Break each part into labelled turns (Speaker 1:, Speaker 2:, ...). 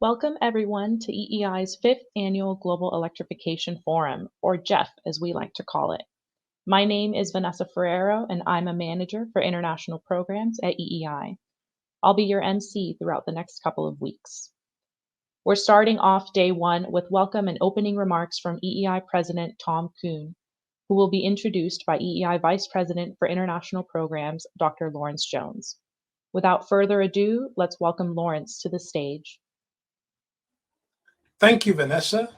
Speaker 1: Welcome everyone to EEI's 5th Annual Global Electrification Forum, or GEF as we like to call it. My name is Vanessa Ferrero and I'm a manager for international programs at EEI. I'll be your MC throughout the next couple of weeks. We're starting off day one with welcome and opening remarks from EEI President Tom Kuhn, who will be introduced by EEI Vice President for International Programs, Dr. Lawrence Jones. Without further ado, let's welcome Lawrence to the stage.
Speaker 2: Thank you, Vanessa.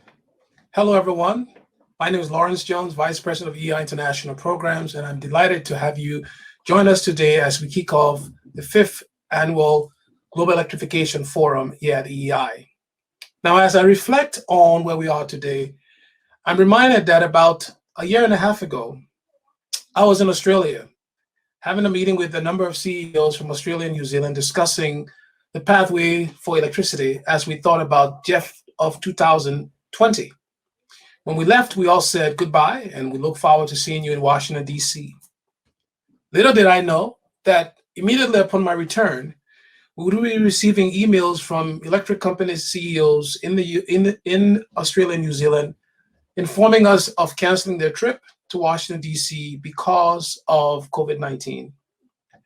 Speaker 2: Hello, everyone. My name is Lawrence Jones, Vice President of EEI International Programs, and I'm delighted to have you join us today as we kick off the 5th Annual Global Electrification Forum here at EEI. Now, as I reflect on where we are today, I'm reminded that about a year and a half ago, I was in Australia having a meeting with a number of CEOs from Australia and New Zealand discussing the pathway for electricity as we thought about GEF of 2020. When we left, we all said goodbye and we look forward to seeing you in Washington, D.C. Little did I know that immediately upon my return, we would be receiving emails from electric company CEOs in Australia and New Zealand informing us of canceling their trip to Washington, D.C. because of COVID-19,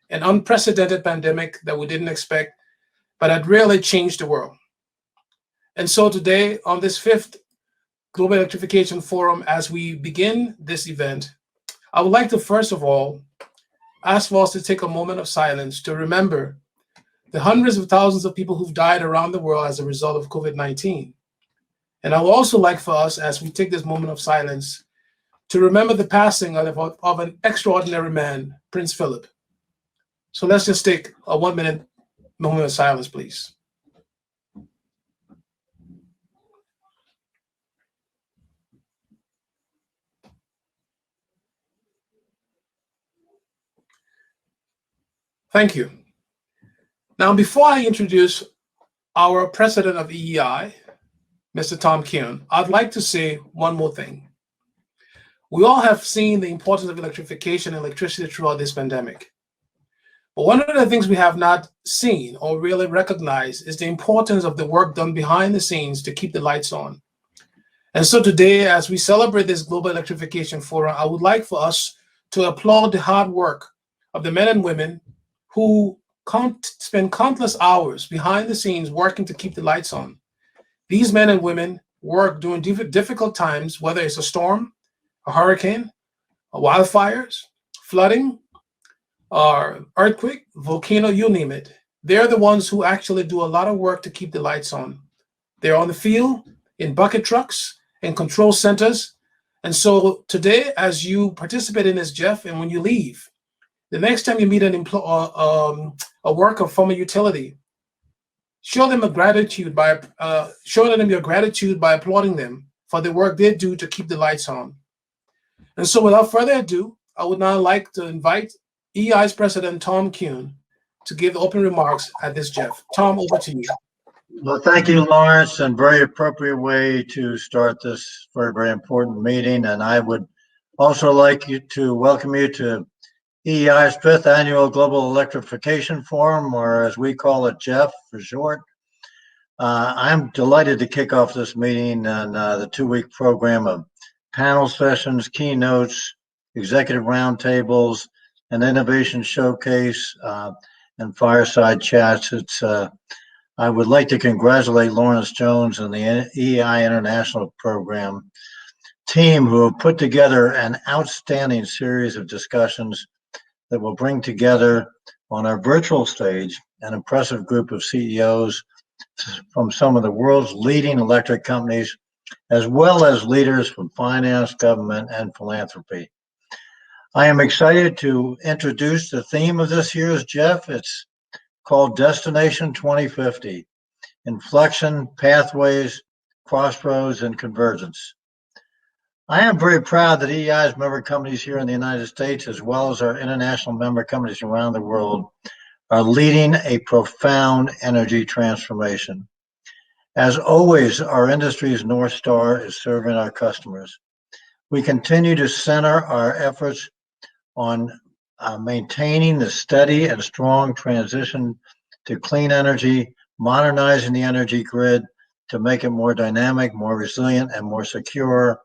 Speaker 2: an unprecedented pandemic that we didn't expect, but had really changed the world. And so today, on this 5th Global Electrification Forum, as we begin this event, I would like to first of all ask for us to take a moment of silence to remember the hundreds of thousands of people who've died around the world as a result of COVID-19. And I would also like for us, as we take this moment of silence, to remember the passing of an extraordinary man, Prince Philip. So let's just take a 1-minute moment of silence, please. Thank you. Now, before I introduce our president of EEI, Mr. Tom Kuhn, I'd like to say one more thing. We all have seen the importance of electrification and electricity throughout this pandemic. But one of the things we have not seen or really recognized is the importance of the work done behind the scenes to keep the lights on. And so today, as we celebrate this Global Electrification Forum, I would like for us to applaud the hard work of the men and women who spend countless hours behind the scenes working to keep the lights on. These men and women work during difficult times, whether it's a storm, a hurricane, wildfires, flooding, or earthquake, volcano, you name it. They're the ones who actually do a lot of work to keep the lights on. They're on the field, in bucket trucks, in control centers. And so today, as you participate in this, Jeff, and when you leave, the next time you meet a worker from a utility, show them your gratitude by applauding them for the work they do to keep the lights on. And so without further ado, I would now like to invite EEI's President Tom Kuhn to give the opening remarks at this Jeff. Tom, over to you.
Speaker 3: Well, thank you, Lawrence, and very appropriate way to start this very, very important meeting. And I would also like to welcome you to EEI's 5th Annual Global Electrification Forum, or as we call it, GEF for short. I'm delighted to kick off this meeting and the 2-week program of panel sessions, keynotes, executive roundtables, an innovation showcase, and fireside chats. I would like to congratulate Lawrence Jones and the EEI International Program team who have put together an outstanding series of discussions that will bring together on our virtual stage an impressive group of CEOs from some of the world's leading electric companies, as well as leaders from finance, government, and philanthropy. I am excited to introduce the theme of this year's GEF. It's called Destination 2050, Inflection, Pathways, Crossroads, and Convergence. I am very proud that EEI's member companies here in the United States, as well as our international member companies around the world, are leading a profound energy transformation. As always, our industry's North Star is serving our customers. We continue to center our efforts on maintaining the steady and strong transition to clean energy modernizing the energy grid to make it more dynamic, more resilient, and more secure,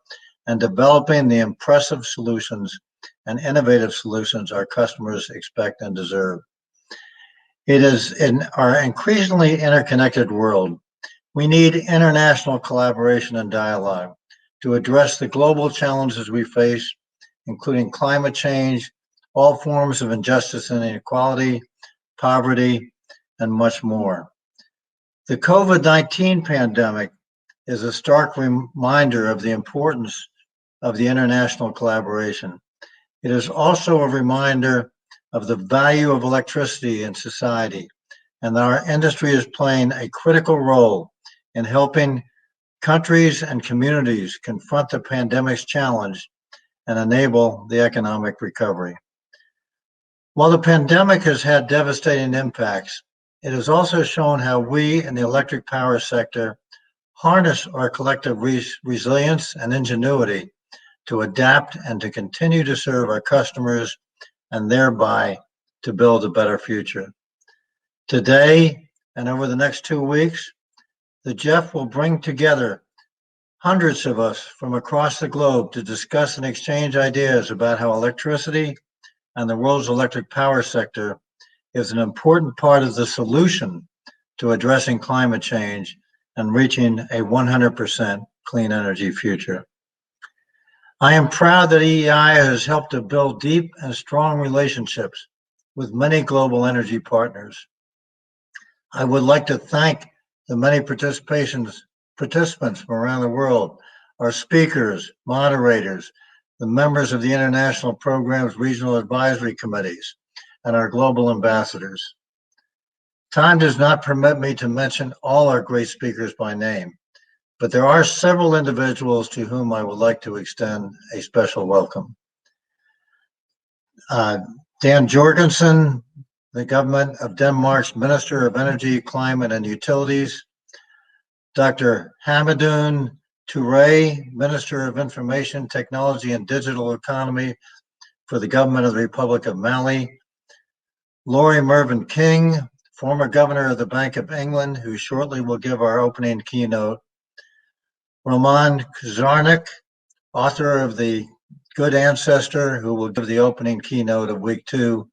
Speaker 3: and developing the impressive solutions and innovative solutions our customers expect and deserve. It is in our increasingly interconnected world, we need international collaboration and dialogue to address the global challenges we face, including climate change, all forms of injustice and inequality, poverty, and much more. The COVID-19 pandemic is a stark reminder of the importance of the international collaboration. It is also a reminder of the value of electricity in society, and that our industry is playing a critical role in helping countries and communities confront the pandemic's challenge and enable the economic recovery. While the pandemic has had devastating impacts, it has also shown how we in the electric power sector harness our collective resilience and ingenuity to adapt and to continue to serve our customers and thereby to build a better future. Today and over the next 2 weeks, the Jeff will bring together hundreds of us from across the globe to discuss and exchange ideas about how electricity and the world's electric power sector is an important part of the solution to addressing climate change and reaching a 100% clean energy future. I am proud that EEI has helped to build deep and strong relationships with many global energy partners. I would like to thank the many participants from around the world, our speakers, moderators, the members of the International Programs Regional Advisory Committees, and our global ambassadors. Time does not permit me to mention all our great speakers by name, but there are several individuals to whom I would like to extend a special welcome. Dan Jorgensen, the government of Denmark's Minister of Energy, Climate and Utilities. Dr. Hamadoun Touré, Minister of Information, Technology and Digital Economy for the government of the Republic of Mali. Lord Mervyn King, former governor of the Bank of England, who shortly will give our opening keynote. Roman Kuzarnik, author of The Good Ancestor, who will give the opening keynote of week 2.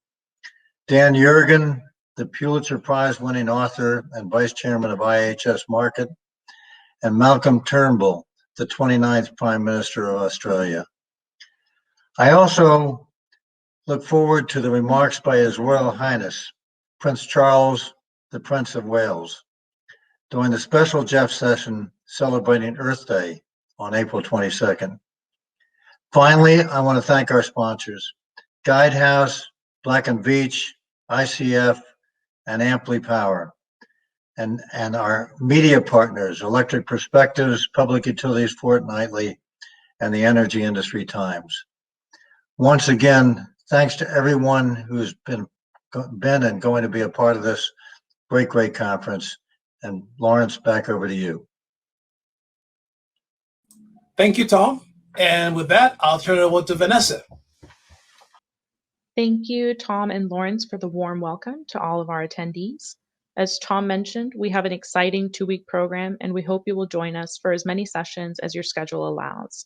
Speaker 3: Dan Yergin, the Pulitzer Prize winning author and vice chairman of IHS Markit, and Malcolm Turnbull, the 29th Prime Minister of Australia. I also look forward to the remarks by His Royal Highness, Prince Charles, the Prince of Wales, during the special Jeff session celebrating Earth Day on April 22nd. Finally, I want to thank our sponsors, Guidehouse, Black & Veatch, ICF, and Amply Power, and our media partners, Electric Perspectives, Public Utilities Fortnightly, and the Energy Industry Times. Once again, thanks to everyone who's been and going to be a part of this great conference. And Lawrence, back over to you.
Speaker 2: Thank you, Tom. And with that, I'll turn it over to Vanessa.
Speaker 1: Thank you, Tom and Lawrence, for the warm welcome to all of our attendees. As Tom mentioned, we have an exciting 2-week program, and we hope you will join us for as many sessions as your schedule allows.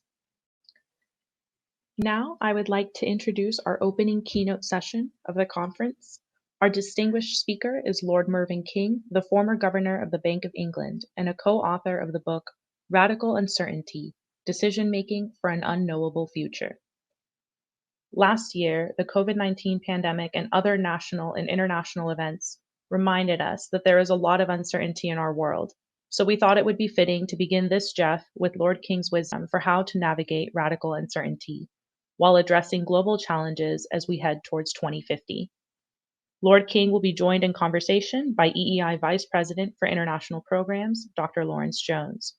Speaker 1: Now, I would like to introduce our opening keynote session of the conference. Our distinguished speaker is Lord Mervyn King, the former governor of the Bank of England and a co-author of the book, Radical Uncertainty, Decision-Making for an Unknowable Future. Last year, the COVID-19 pandemic and other national and international events reminded us that there is a lot of uncertainty in our world, so we thought it would be fitting to begin this Jeff with Lord King's wisdom for how to navigate radical uncertainty while addressing global challenges as we head towards 2050. Lord King will be joined in conversation by EEI Vice President for International Programs, Dr. Lawrence Jones.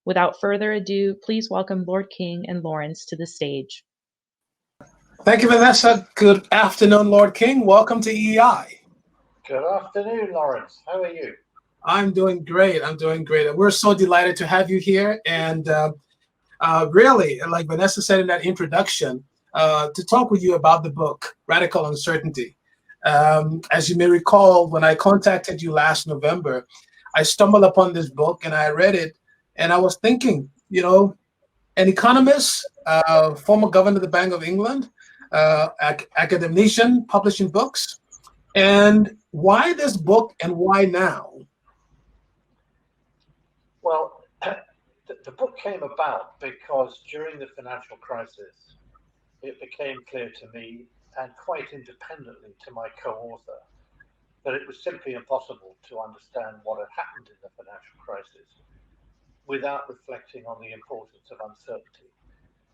Speaker 1: Without further ado, please welcome Lord King and Lawrence to the stage.
Speaker 2: Thank you, Vanessa. Good afternoon, Lord King. Welcome to EEI.
Speaker 3: Good afternoon, Lawrence. How are you?
Speaker 2: I'm doing great. And we're so delighted to have you here. And really, like Vanessa said in that introduction, to talk with you about the book, Radical Uncertainty, As you may recall, when I contacted you last November, I stumbled upon this book and I read it, and I was thinking, an economist, former governor of the Bank of England, academician, publishing books, and why this book and why now?
Speaker 4: Well, the book came about because during the financial crisis, it became clear to me, and quite independently to my co-author, that it was simply impossible to understand what had happened in the financial crisis without reflecting on the importance of uncertainty,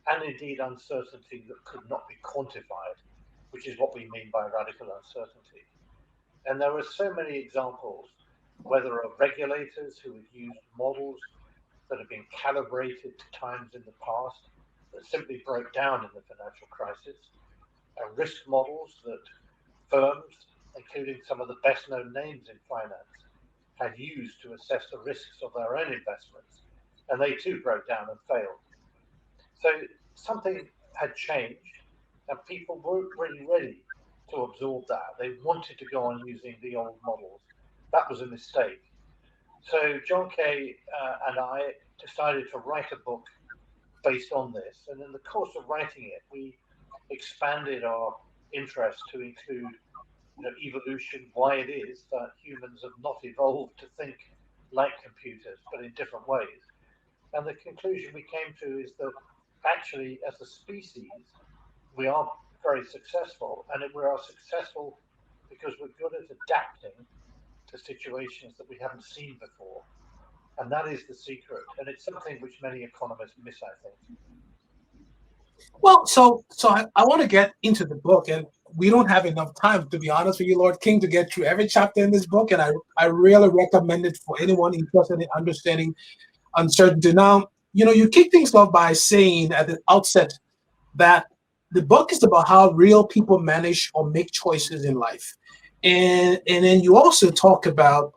Speaker 4: and indeed uncertainty that could not be quantified, which is what we mean by radical uncertainty. And there are so many examples, whether of regulators who had used models that have been calibrated to times in the past that simply broke down in the financial crisis, and risk models that firms, including some of the best known names in finance, had used to assess the risks of their own investments, and they too broke down and failed. So something had changed, and people weren't really ready to absorb that. They wanted to go on using the old models. That was a mistake. So John Kay and I decided to write a book based on this, and in the course of writing it, we expanded our interest to include evolution, why it is that humans have not evolved to think like computers, but in different ways. And the conclusion we came to is that actually, as a species, we are very successful, and we are successful because we're good at adapting to situations that we haven't seen before. And that is the secret. And it's something which many economists miss, I think.
Speaker 2: Well, so I want to get into the book, and we don't have enough time, to be honest with you, Lord King, to get through every chapter in this book, and I really recommend it for anyone interested in understanding uncertainty. Now, you kick things off by saying at the outset that the book is about how real people manage or make choices in life, and then you also talk about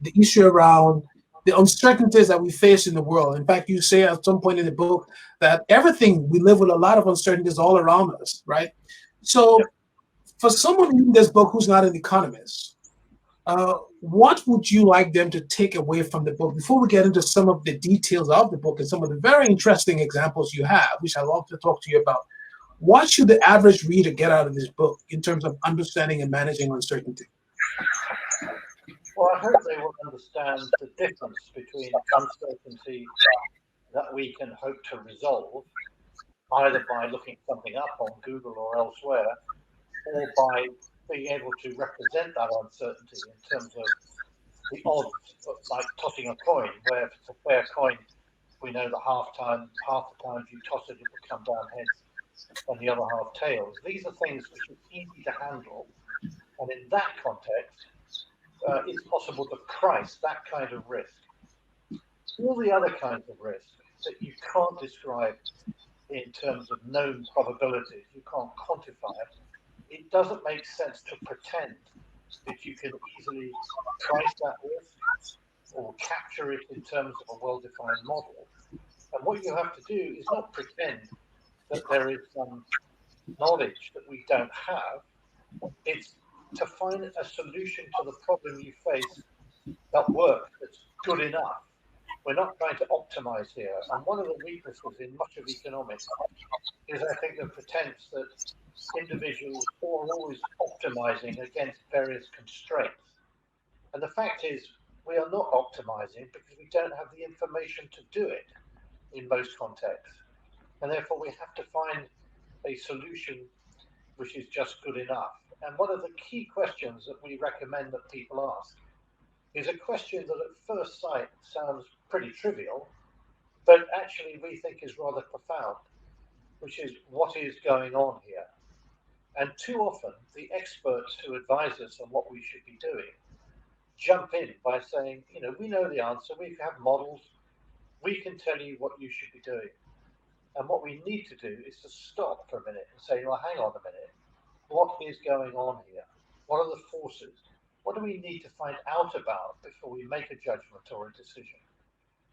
Speaker 2: the issue around the uncertainties that we face in the world. In fact, you say at some point in the book that everything, we live with a lot of uncertainties all around us, right? So for someone reading this book who's not an economist, what would you like them to take away from the book before we get into some of the details of the book and some of the very interesting examples you have, which I love to talk to you about? What should the average reader get out of this book in terms of understanding and managing uncertainty?
Speaker 4: Well, I hope they will understand the difference between uncertainty that we can hope to resolve, either by looking something up on Google or elsewhere, or by being able to represent that uncertainty in terms of the odds, like tossing a coin, where if it's a fair coin, we know that half the times you toss it, it will come down heads, and the other half tails. These are things which are easy to handle, and in that context, it's possible to price that kind of risk. All the other kinds of risk that you can't describe in terms of known probabilities, you can't quantify it doesn't make sense to pretend that you can easily price that risk or capture it in terms of a well-defined model. And what you have to do is not pretend that there is some knowledge that we don't have. It's to find a solution to the problem you face that works, that's good enough. We're not trying to optimize here. And one of the weaknesses in much of economics is, I think, the pretense that individuals are always optimizing against various constraints. And the fact is, we are not optimizing because we don't have the information to do it in most contexts. And therefore, we have to find a solution which is just good enough. And one of the key questions that we recommend that people ask is a question that at first sight sounds pretty trivial, but actually we think is rather profound, which is, what is going on here? And too often, the experts who advise us on what we should be doing jump in by saying, we know the answer, we have models, we can tell you what you should be doing. And what we need to do is to stop for a minute and say, well, hang on a minute, what is going on here? What are the forces? What do we need to find out about before we make a judgment or a decision?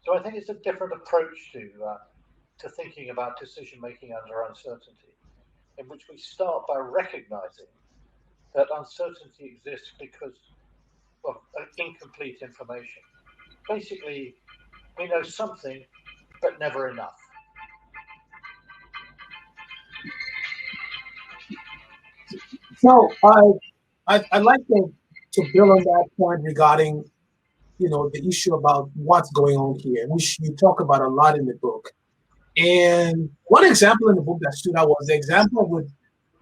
Speaker 4: So I think it's a different approach to thinking about decision making under uncertainty, in which we start by recognizing that uncertainty exists because of incomplete information. Basically, we know something, but never enough.
Speaker 2: So I'd like to build on that point regarding, the issue about what's going on here, which you talk about a lot in the book. And one example in the book that stood out was the example with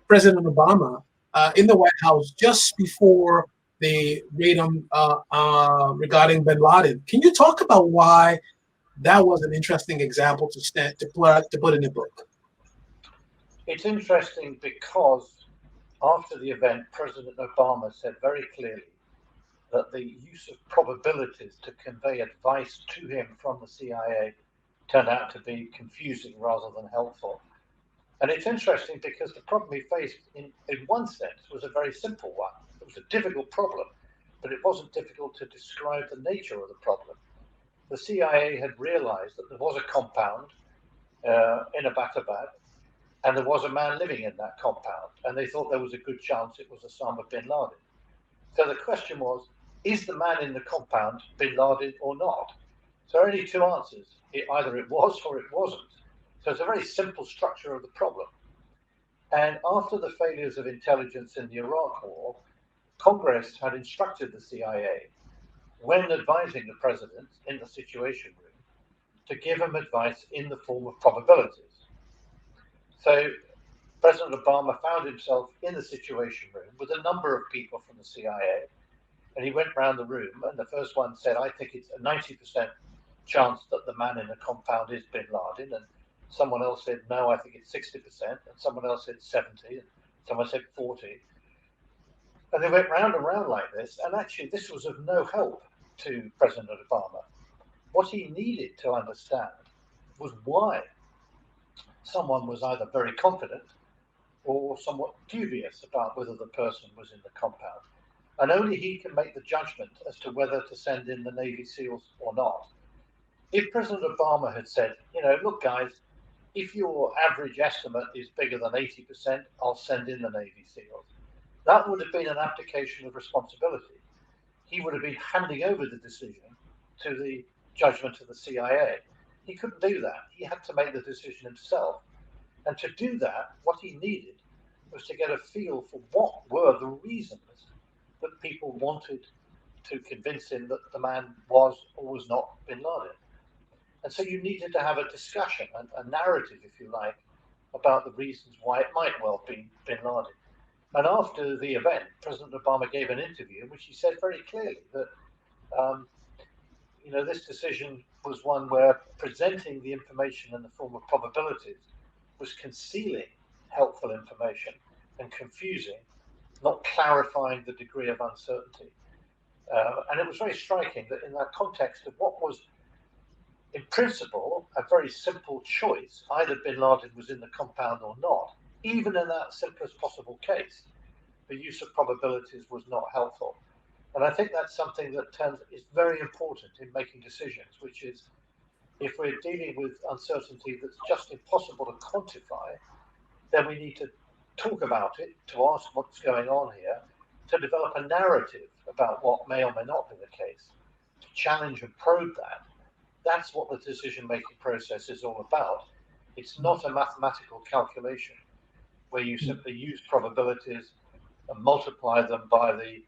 Speaker 2: President Obama in the White House just before the raid regarding Bin Laden. Can you talk about why that was an interesting example to put in the book?
Speaker 4: It's interesting because after the event, President Obama said very clearly that the use of probabilities to convey advice to him from the CIA turned out to be confusing rather than helpful. And it's interesting because the problem he faced, in one sense, was a very simple one. It was a difficult problem, but it wasn't difficult to describe the nature of the problem. The CIA had realized that there was a compound in Abbottabad, and there was a man living in that compound, and they thought there was a good chance it was Osama bin Laden. So the question was, is the man in the compound bin Laden or not? So only two answers. Either it was or it wasn't. So it's a very simple structure of the problem. And after the failures of intelligence in the Iraq War, Congress had instructed the CIA, when advising the president in the Situation Room, to give him advice in the form of probabilities. So President Obama found himself in the Situation Room with a number of people from the CIA, and he went around the room, and the first one said, I think it's a 90% chance that the man in the compound is bin Laden, and someone else said, no, I think it's 60%, and someone else said 70, and someone said 40. And they went round and round like this, and actually this was of no help to President Obama. What he needed to understand was why someone was either very confident or somewhat dubious about whether the person was in the compound. And only he can make the judgment as to whether to send in the Navy SEALs or not. If President Obama had said, look, guys, if your average estimate is bigger than 80%, I'll send in the Navy SEALs. That would have been an abdication of responsibility. He would have been handing over the decision to the judgment of the CIA. He couldn't do that. He had to make the decision himself. And to do that, what he needed was to get a feel for what were the reasons that people wanted to convince him that the man was or was not bin Laden. And so you needed to have a discussion, a narrative, if you like, about the reasons why it might well be bin Laden. And after the event, President Obama gave an interview in which he said very clearly that this decision was one where presenting the information in the form of probabilities was concealing helpful information and confusing, not clarifying the degree of uncertainty. And it was very striking that in that context of what was, in principle, a very simple choice, either bin Laden was in the compound or not, even in that simplest possible case, the use of probabilities was not helpful. And I think that's something that is very important in making decisions, which is if we're dealing with uncertainty that's just impossible to quantify, then we need to talk about it, to ask what's going on here, to develop a narrative about what may or may not be the case, to challenge and probe that. That's what the decision-making process is all about. It's not a mathematical calculation where you simply use probabilities and multiply them by the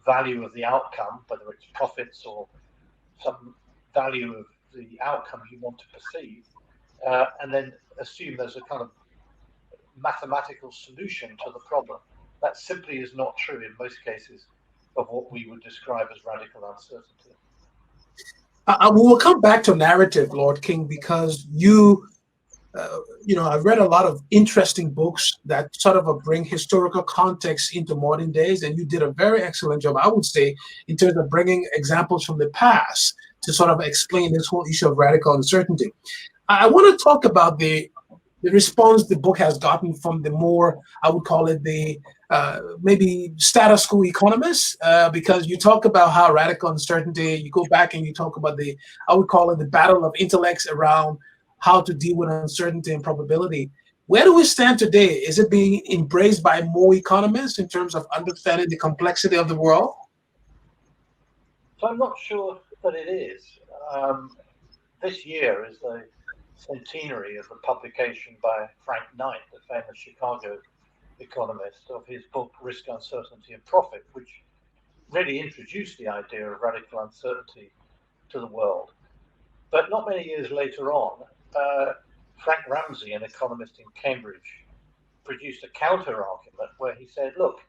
Speaker 4: value of the outcome, whether it's profits or some value of the outcome you want to perceive, and then assume there's a kind of mathematical solution to the problem. That simply is not true in most cases of what we would describe as radical uncertainty.
Speaker 2: We will come back to narrative, Lord King, because I've read a lot of interesting books that sort of bring historical context into modern days, and you did a very excellent job, I would say, in terms of bringing examples from the past to sort of explain this whole issue of radical uncertainty. I want to talk about the response the book has gotten from the more, I would call it the maybe status quo economists, because you talk about how radical uncertainty, you go back and you talk about I would call it the battle of intellects around how to deal with uncertainty and probability. Where do we stand today? Is it being embraced by more economists in terms of understanding the complexity of the world?
Speaker 4: So I'm not sure that it is. This year is the centenary of the publication by Frank Knight, the famous Chicago economist, of his book Risk, Uncertainty and Profit, which really introduced the idea of radical uncertainty to the world. But not many years later on, Frank Ramsey, an economist in Cambridge, produced a counter argument where he said, look,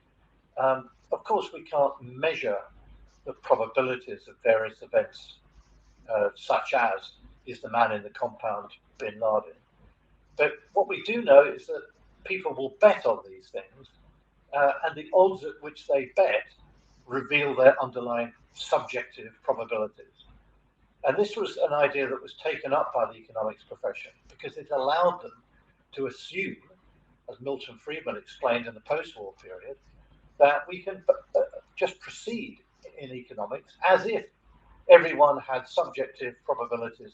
Speaker 4: of course we can't measure the probabilities of various events, such as is the man in the compound bin Laden. But what we do know is that people will bet on these things, and the odds at which they bet reveal their underlying subjective probabilities. And this was an idea that was taken up by the economics profession because it allowed them to assume, as Milton Friedman explained in the post-war period, that we can just proceed in economics as if everyone had subjective probabilities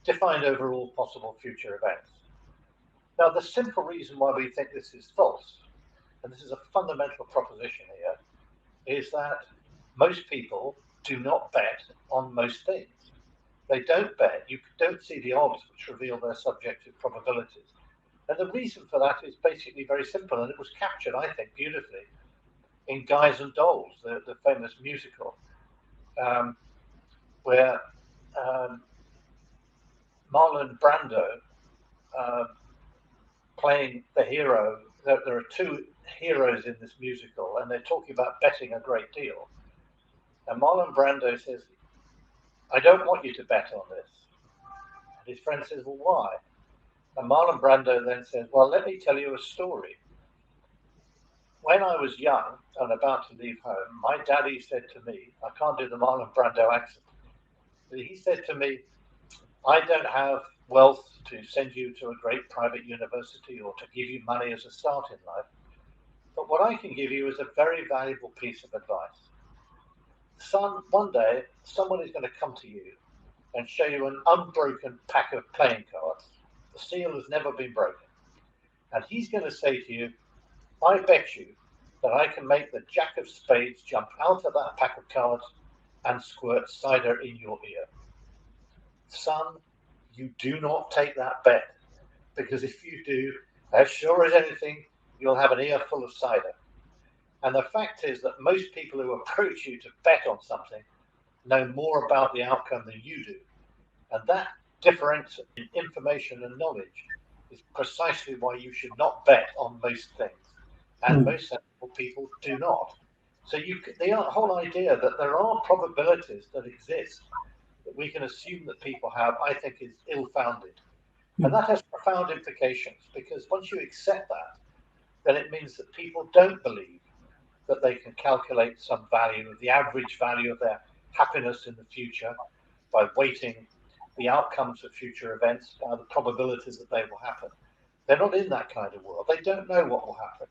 Speaker 4: defined over all possible future events. Now, the simple reason why we think this is false, and this is a fundamental proposition here, is that most people do not bet on most things. They don't bet. You don't see the odds which reveal their subjective probabilities. And the reason for that is basically very simple, and it was captured, I think, beautifully in Guys and Dolls, the famous musical, where Marlon Brando, playing the hero, there are two heroes in this musical, and they're talking about betting a great deal. And Marlon Brando says, I don't want you to bet on this. And his friend says, well, why? And Marlon Brando then says, well, let me tell you a story. When I was young and about to leave home, my daddy said to me, I can't do the Marlon Brando accent, but he said to me, I don't have wealth to send you to a great private university or to give you money as a start in life, but what I can give you is a very valuable piece of advice. Son, one day, someone is going to come to you and show you an unbroken pack of playing cards. The seal has never been broken. And he's going to say to you, I bet you that I can make the Jack of Spades jump out of that pack of cards and squirt cider in your ear. Son, you do not take that bet, because if you do, as sure as anything, you'll have an ear full of cider. And the fact is that most people who approach you to bet on something know more about the outcome than you do. And that difference in information and knowledge is precisely why you should not bet on most things. And most sensible people do not. So the whole idea that there are probabilities that exist that we can assume that people have, I think is ill-founded. And that has profound implications, because once you accept that, then it means that people don't believe that they can calculate some value, the average value of their happiness in the future by weighting the outcomes of future events by the probabilities that they will happen. They're not in that kind of world. They don't know what will happen.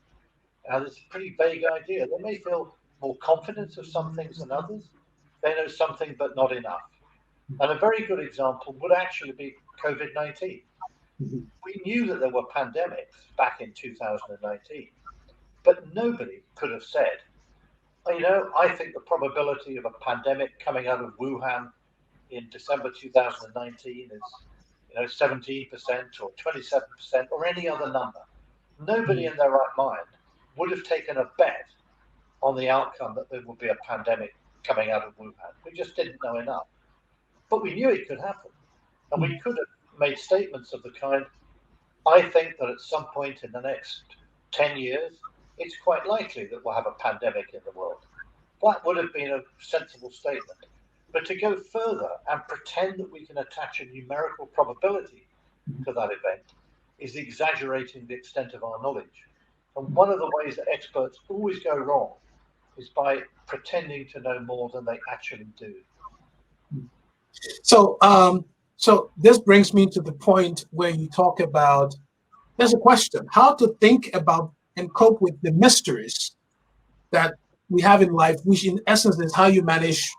Speaker 4: And it's a pretty vague idea. They may feel more confident of some things than others. They know something, but not enough. And a very good example would actually be COVID-19. We knew that there were pandemics back in 2019, but nobody could have said, I think the probability of a pandemic coming out of Wuhan in December 2019 is 17% or 27% or any other number. Nobody in their right mind would have taken a bet on the outcome that there would be a pandemic coming out of Wuhan. We just didn't know enough. But we knew it could happen. And we could have made statements of the kind, I think that at some point in the next 10 years, it's quite likely that we'll have a pandemic in the world. That would have been a sensible statement. But to go further and pretend that we can attach a numerical probability to that event is exaggerating the extent of our knowledge. And one of the ways that experts always go wrong is by pretending to know more than they actually do.
Speaker 2: So, so this brings me to the point where you talk about, there's a question, how to think about and cope with the mysteries that we have in life, which in essence is how you manage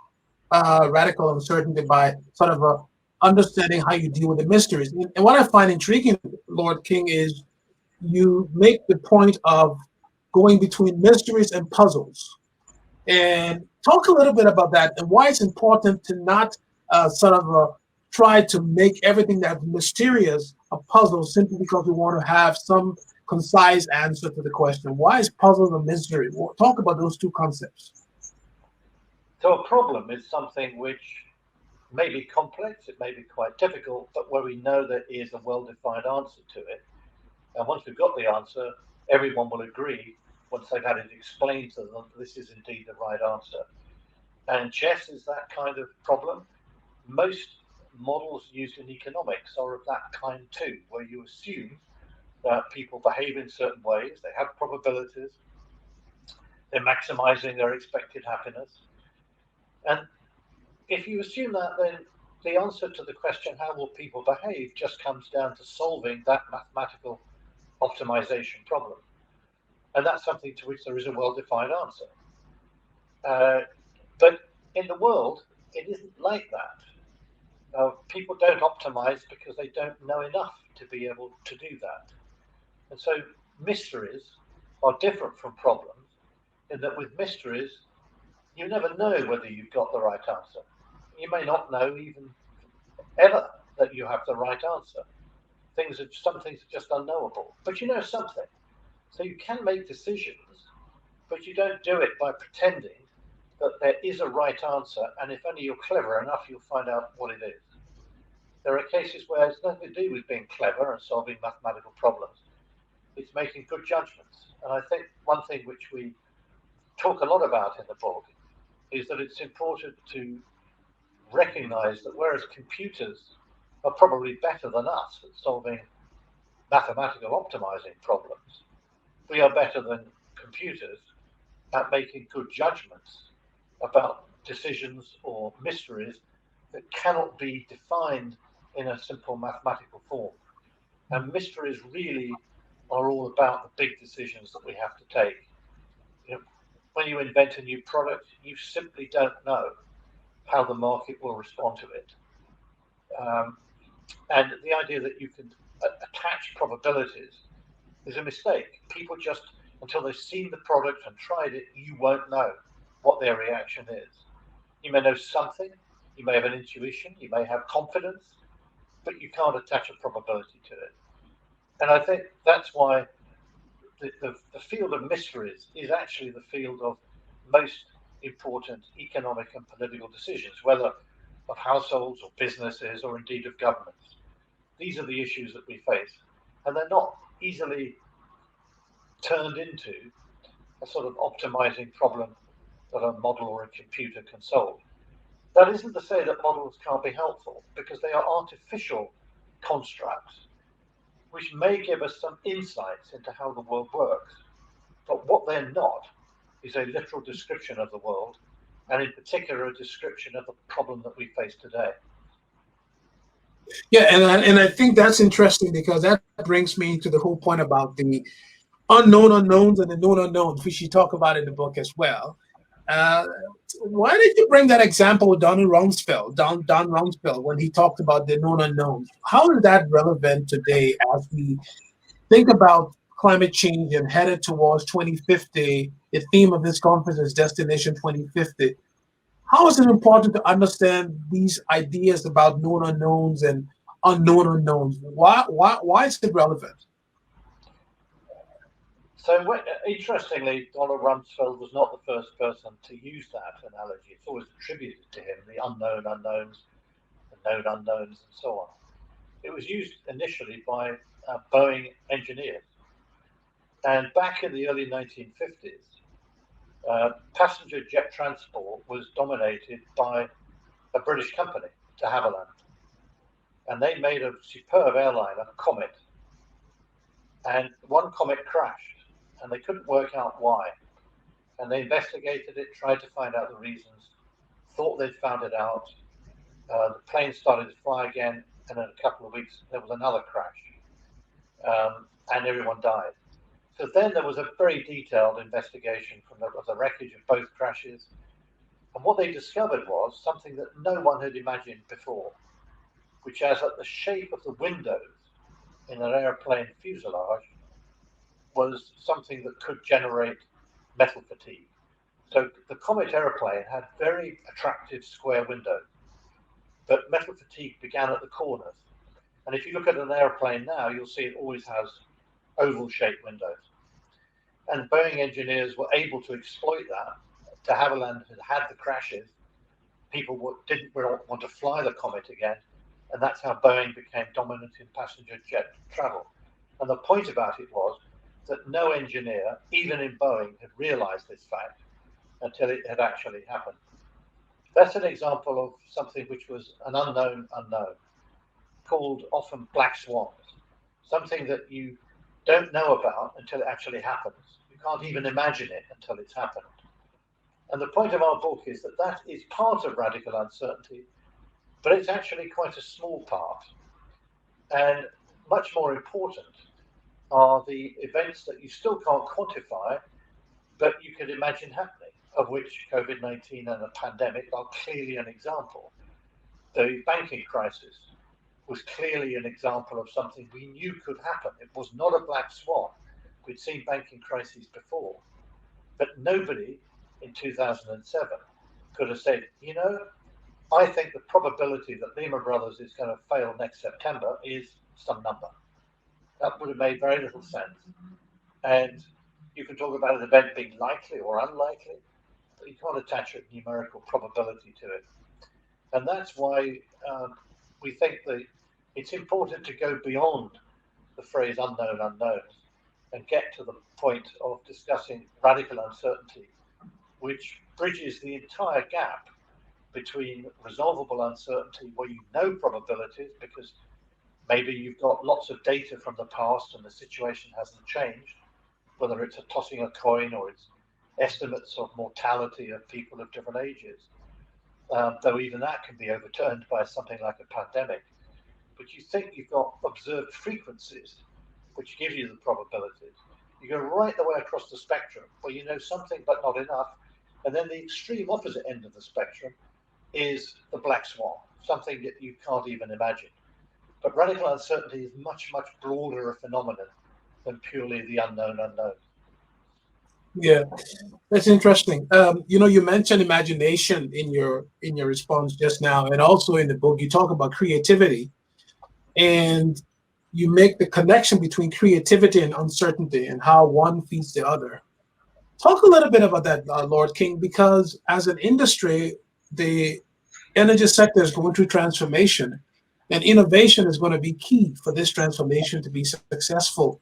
Speaker 2: radical uncertainty by sort of understanding how you deal with the mysteries. And what I find intriguing, Lord King, is you make the point of going between mysteries and puzzles. And talk a little bit about that and why it's important to not try to make everything that's mysterious a puzzle simply because we want to have some concise answer to the question. Why is puzzle a mystery? We'll talk about those two concepts.
Speaker 4: So a problem is something which may be complex, it may be quite difficult, but where we know there is a well-defined answer to it. And once we've got the answer, everyone will agree, once they've had it explained to them, this is indeed the right answer. And chess is that kind of problem. Most models used in economics are of that kind too, where you assume that people behave in certain ways, they have probabilities, they're maximizing their expected happiness. And if you assume that, then the answer to the question, how will people behave, just comes down to solving that mathematical optimization problem. And that's something to which there is a well-defined answer. But in the world, it isn't like that. People don't optimize because they don't know enough to be able to do that. And so mysteries are different from problems in that with mysteries, you never know whether you've got the right answer. You may not know even ever that you have the right answer. Some things are just unknowable, but you know something. So you can make decisions, but you don't do it by pretending that there is a right answer, and if only you're clever enough, you'll find out what it is. There are cases where it's nothing to do with being clever and solving mathematical problems. It's making good judgments. And I think one thing which we talk a lot about in the book is that it's important to recognize that whereas computers are probably better than us at solving mathematical optimizing problems, we are better than computers at making good judgments about decisions or mysteries that cannot be defined in a simple mathematical form. And mysteries really are all about the big decisions that we have to take. When you invent a new product, you simply don't know how the market will respond to it. And the idea that you can attach probabilities is a mistake. People just, until they've seen the product and tried it, you won't know what their reaction is. You may know something, you may have an intuition, you may have confidence, but you can't attach a probability to it. And I think that's why the field of mysteries is actually the field of most important economic and political decisions, whether of households or businesses or indeed of governments. These are the issues that we face, and they're not easily turned into a sort of optimizing problem that a model or a computer can solve. That isn't to say that models can't be helpful, because they are artificial constructs which may give us some insights into how the world works. But what they're not is a literal description of the world, and in particular, a description of the problem that we face today.
Speaker 2: Yeah, and I think that's interesting because that brings me to the whole point about the unknown unknowns and the known unknowns, which you talk about in the book as well. Why did you bring that example of Don Rumsfeld, when he talked about the known unknowns? How is that relevant today as we think about climate change and headed towards 2050? The theme of this conference is Destination 2050. How is it important to understand these ideas about known unknowns and unknown unknowns? Why is it relevant?
Speaker 4: So interestingly, Donald Rumsfeld was not the first person to use that analogy. It's always attributed to him, the unknown unknowns, the known unknowns, and so on. It was used initially by Boeing engineers. And back in the early 1950s, passenger jet transport was dominated by a British company, de Havilland. And they made a superb airliner, Comet. And one Comet crashed, and they couldn't work out why. And they investigated it, tried to find out the reasons, thought they'd found it out. The plane started to fly again, and in a couple of weeks, there was another crash, and everyone died. So then there was a very detailed investigation from the wreckage of both crashes. And what they discovered was something that no one had imagined before, which is that the shape of the windows in an airplane fuselage was something that could generate metal fatigue. So the Comet aeroplane had very attractive square windows, but metal fatigue began at the corners. And if you look at an airplane now, you'll see it always has oval-shaped windows. And Boeing engineers were able to exploit that. De Havilland had the crashes. People didn't want to fly the Comet again. And that's how Boeing became dominant in passenger jet travel. And the point about it was that no engineer, even in Boeing, had realized this fact until it had actually happened. That's an example of something which was an unknown unknown, called often black swans, something that you don't know about until it actually happens. You can't even imagine it until it's happened. And the point of our book is that that is part of radical uncertainty, but it's actually quite a small part. And much more important are the events that you still can't quantify, but you could imagine happening, of which COVID-19 and the pandemic are clearly an example. The banking crisis was clearly an example of something we knew could happen. It was not a black swan. We'd seen banking crises before, but nobody in 2007 could have said, you know, I think the probability that Lehman Brothers is going to fail next September is some number. That would have made very little sense. And you can talk about an event being likely or unlikely, but you can't attach a numerical probability to it. And that's why we think that it's important to go beyond the phrase unknown unknowns and get to the point of discussing radical uncertainty, which bridges the entire gap between resolvable uncertainty, where you know probabilities because maybe you've got lots of data from the past and the situation hasn't changed, whether it's a tossing a coin or it's estimates of mortality of people of different ages, though even that can be overturned by something like a pandemic. But you think you've got observed frequencies which give you the probabilities. You go right the way across the spectrum where you know something but not enough, and then the extreme opposite end of the spectrum is the black swan, something that you can't even imagine. But radical uncertainty is much, much broader a phenomenon than purely the unknown unknown.
Speaker 2: Yeah, that's interesting. You mentioned imagination in your response just now, and also in the book you talk about creativity, and you make the connection between creativity and uncertainty and how one feeds the other. Talk a little bit about that, Lord King, because as an industry, the energy sector is going through transformation, and innovation is going to be key for this transformation to be successful.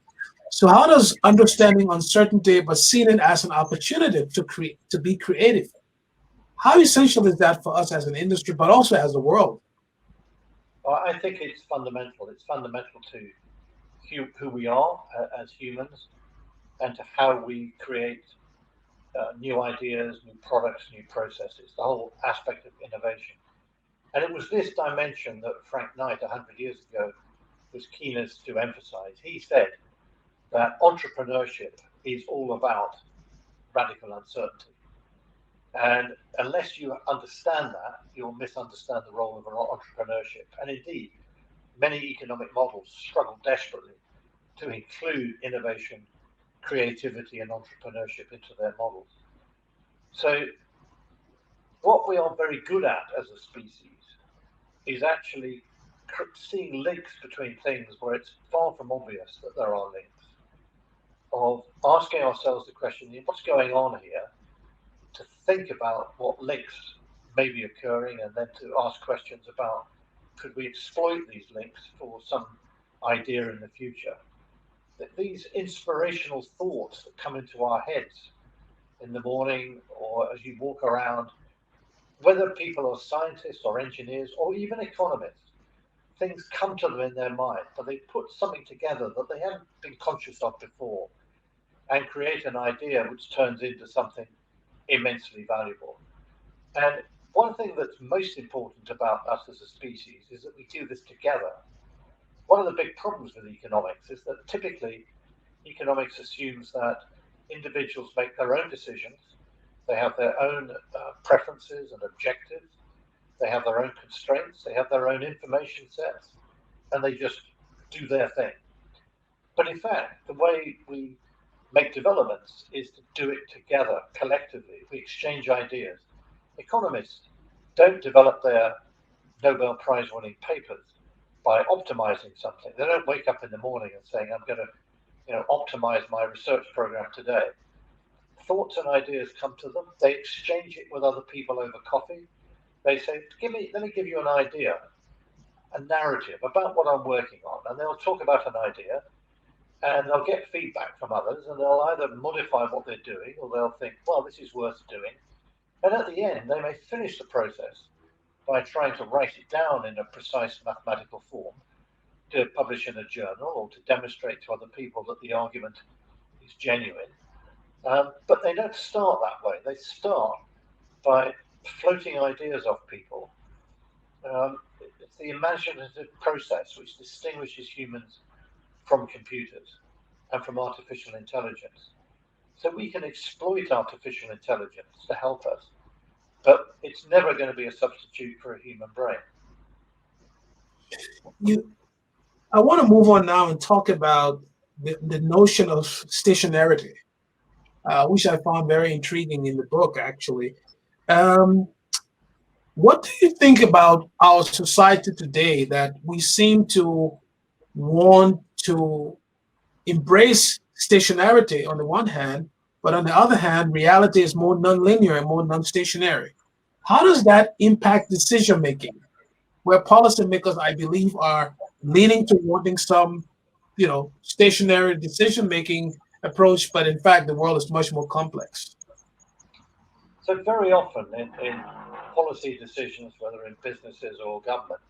Speaker 2: So how does understanding uncertainty but seeing it as an opportunity to be creative, how essential is that for us as an industry, but also as a world?
Speaker 4: Well, I think it's fundamental. It's fundamental to who we are as humans and to how we create new ideas, new products, new processes, the whole aspect of innovation. And it was this dimension that Frank Knight 100 years ago was keenest to emphasize. He said that entrepreneurship is all about radical uncertainty. And unless you understand that, you'll misunderstand the role of entrepreneurship. And indeed, many economic models struggle desperately to include innovation, creativity, and entrepreneurship into their models. So what we are very good at as a species is actually seeing links between things where it's far from obvious that there are links, of asking ourselves the question, what's going on here, to think about what links may be occurring, and then to ask questions about, could we exploit these links for some idea in the future? That these inspirational thoughts that come into our heads in the morning or as you walk around, whether people are scientists or engineers or even economists, things come to them in their mind, but they put something together that they haven't been conscious of before and create an idea which turns into something immensely valuable. And one thing that's most important about us as a species is that we do this together. One of the big problems with economics is that typically economics assumes that individuals make their own decisions, they have their own preferences and objectives, they have their own constraints, they have their own information sets, and they just do their thing. But in fact, the way we make developments is to do it together, collectively. We exchange ideas. Economists don't develop their Nobel Prize winning papers by optimizing something. They don't wake up in the morning and saying, I'm going to optimize my research program today. Thoughts and ideas come to them. They exchange it with other people over coffee. They say, let me give you an idea, a narrative about what I'm working on. And they'll talk about an idea and they'll get feedback from others, and they'll either modify what they're doing or they'll think, well, this is worth doing. And at the end, they may finish the process by trying to write it down in a precise mathematical form to publish in a journal or to demonstrate to other people that the argument is genuine. But they don't start that way. They start by floating ideas off people. It's the imaginative process which distinguishes humans from computers and from artificial intelligence. So we can exploit artificial intelligence to help us, but it's never going to be a substitute for a human brain.
Speaker 2: I want to move on now and talk about the notion of stationarity, which I found very intriguing in the book, actually. What do you think about our society today, that we seem to want to embrace stationarity on the one hand, but on the other hand, reality is more nonlinear and more non-stationary? How does that impact decision making, where policymakers, I believe, are leaning to wanting some, stationary decision making approach, but in fact, the world is much more complex?
Speaker 4: So very often in policy decisions, whether in businesses or government,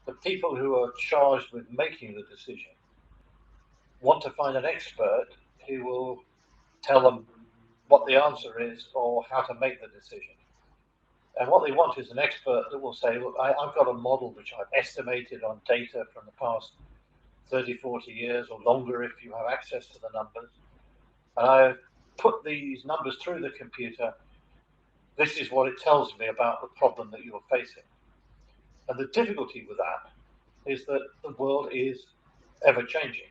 Speaker 4: the people who are charged with making the decision want to find an expert who will tell them what the answer is or how to make the decision. And what they want is an expert that will say, look, I've got a model which I've estimated on data from the past 30, 40 years or longer if you have access to the numbers. And I've put these numbers through the computer. This is what it tells me about the problem that you're facing. And the difficulty with that is that the world is ever changing.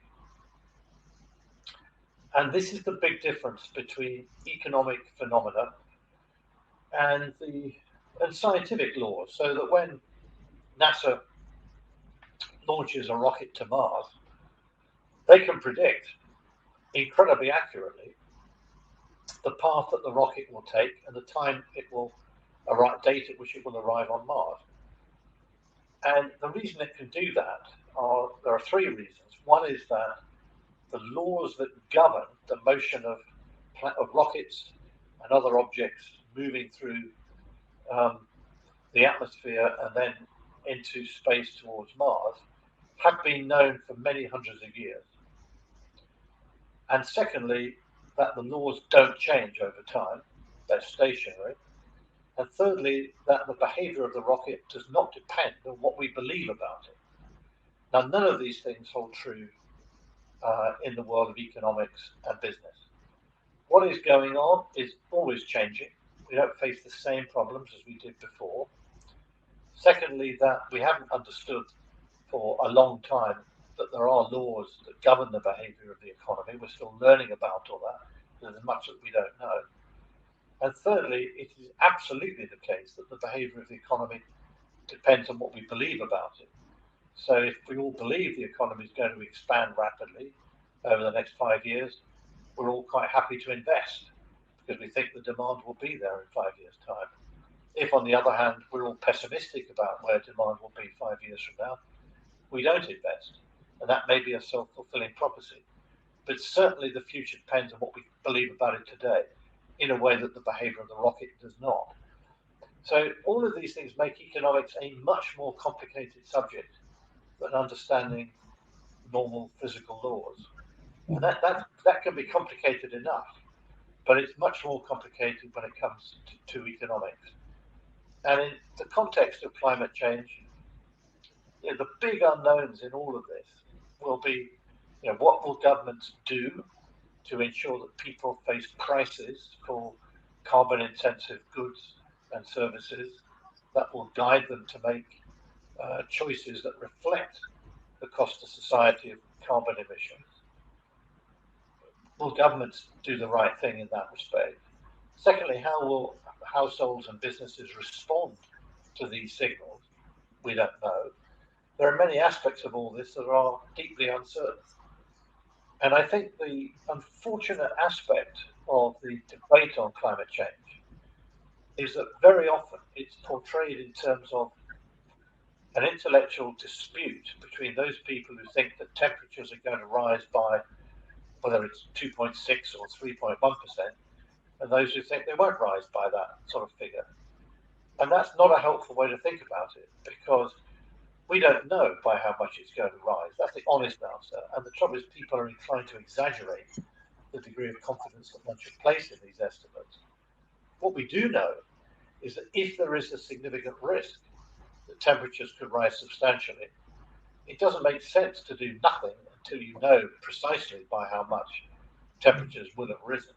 Speaker 4: And this is the big difference between economic phenomena and scientific laws. So that when NASA launches a rocket to Mars, they can predict incredibly accurately the path that the rocket will take and the time it will arrive, date at which it will arrive on Mars. And the reason it can do that there are three reasons. One is that the laws that govern the motion of rockets and other objects moving through the atmosphere and then into space towards Mars have been known for many hundreds of years. And secondly, that the laws don't change over time, they're stationary. And thirdly, that the behavior of the rocket does not depend on what we believe about it. Now, none of these things hold true in the world of economics and business. What is going on is always changing. We don't face the same problems as we did before. Secondly, that we haven't understood for a long time that there are laws that govern the behavior of the economy. We're still learning about all that. There's much that we don't know. And thirdly, it is absolutely the case that the behavior of the economy depends on what we believe about it. So if we all believe the economy is going to expand rapidly over the next 5 years, we're all quite happy to invest because we think the demand will be there in 5 years' time. If, on the other hand, we're all pessimistic about where demand will be 5 years from now, we don't invest. And that may be a self-fulfilling prophecy. But certainly the future depends on what we believe about it today, in a way that the behavior of the rocket does not. So all of these things make economics a much more complicated subject than understanding normal physical laws. And that can be complicated enough, but it's much more complicated when it comes to economics. And in the context of climate change, the big unknowns in all of this will be, what will governments do to ensure that people face prices for carbon-intensive goods and services that will guide them to make choices that reflect the cost to society of carbon emissions. will governments do the right thing in that respect? Secondly, how will households and businesses respond to these signals? We don't know. There are many aspects of all this that are deeply uncertain. And I think the unfortunate aspect of the debate on climate change is that very often it's portrayed in terms of an intellectual dispute between those people who think that temperatures are going to rise by whether it's 2.6 or 3.1%, and those who think they won't rise by that sort of figure. And that's not a helpful way to think about it, because we don't know by how much it's going to rise. That's the honest answer. And the trouble is, people are inclined to exaggerate the degree of confidence that one should place in these estimates. What we do know is that if there is a significant risk that temperatures could rise substantially, it doesn't make sense to do nothing until you know precisely by how much temperatures will have risen.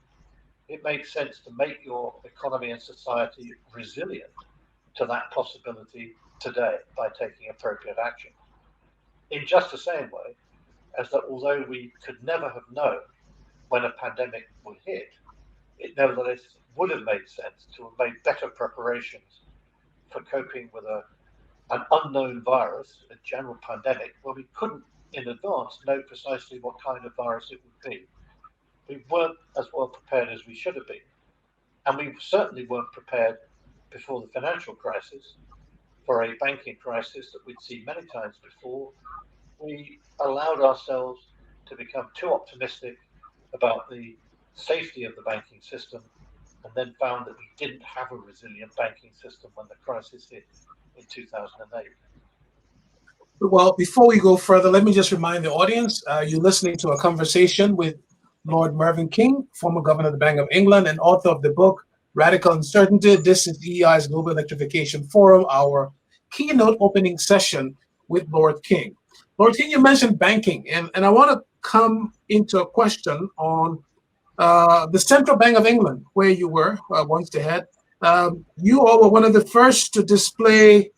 Speaker 4: It makes sense to make your economy and society resilient to that possibility today by taking appropriate action. In just the same way as that although we could never have known when a pandemic would hit, it nevertheless would have made sense to have made better preparations for coping with an unknown virus, a general pandemic, where we couldn't in advance know precisely what kind of virus it would be. We weren't as well prepared as we should have been. And we certainly weren't prepared before the financial crisis for a banking crisis that we'd seen many times before. We allowed ourselves to become too optimistic about the safety of the banking system, and then found that we didn't have a resilient banking system when the crisis hit in 2008.
Speaker 2: Well, before we go further, let me just remind the audience, you're listening to a conversation with Lord Mervyn King, former governor of the Bank of England and author of the book, Radical Uncertainty. This is EEI's Global Electrification Forum, our keynote opening session with Lord King. Lord King, you mentioned banking, and I want to come into a question on the Central Bank of England, where you were once the head. You all were one of the first to display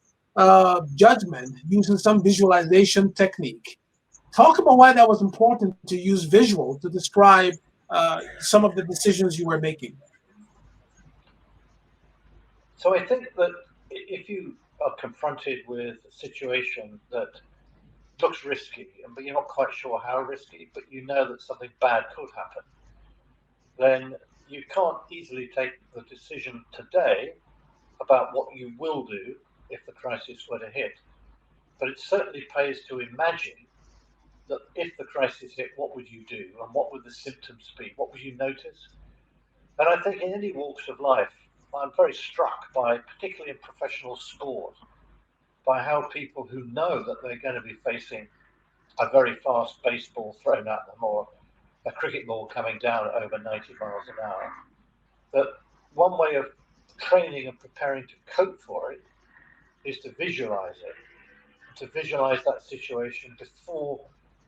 Speaker 2: judgment using some visualization technique. Talk about why that was important to use visual to describe some of the decisions you were making.
Speaker 4: So I think that if you are confronted with a situation that looks risky, but you're not quite sure how risky, but you know that something bad could happen, then you can't easily take the decision today about what you will do if the crisis were to hit. But it certainly pays to imagine that if the crisis hit, what would you do? And what would the symptoms be? What would you notice? And I think in any walks of life, I'm very struck by, particularly in professional sport, by how people who know that they're going to be facing a very fast baseball thrown at them or a cricket ball coming down at over 90 miles an hour, that one way of training and preparing to cope for it is to visualize it, to visualize that situation before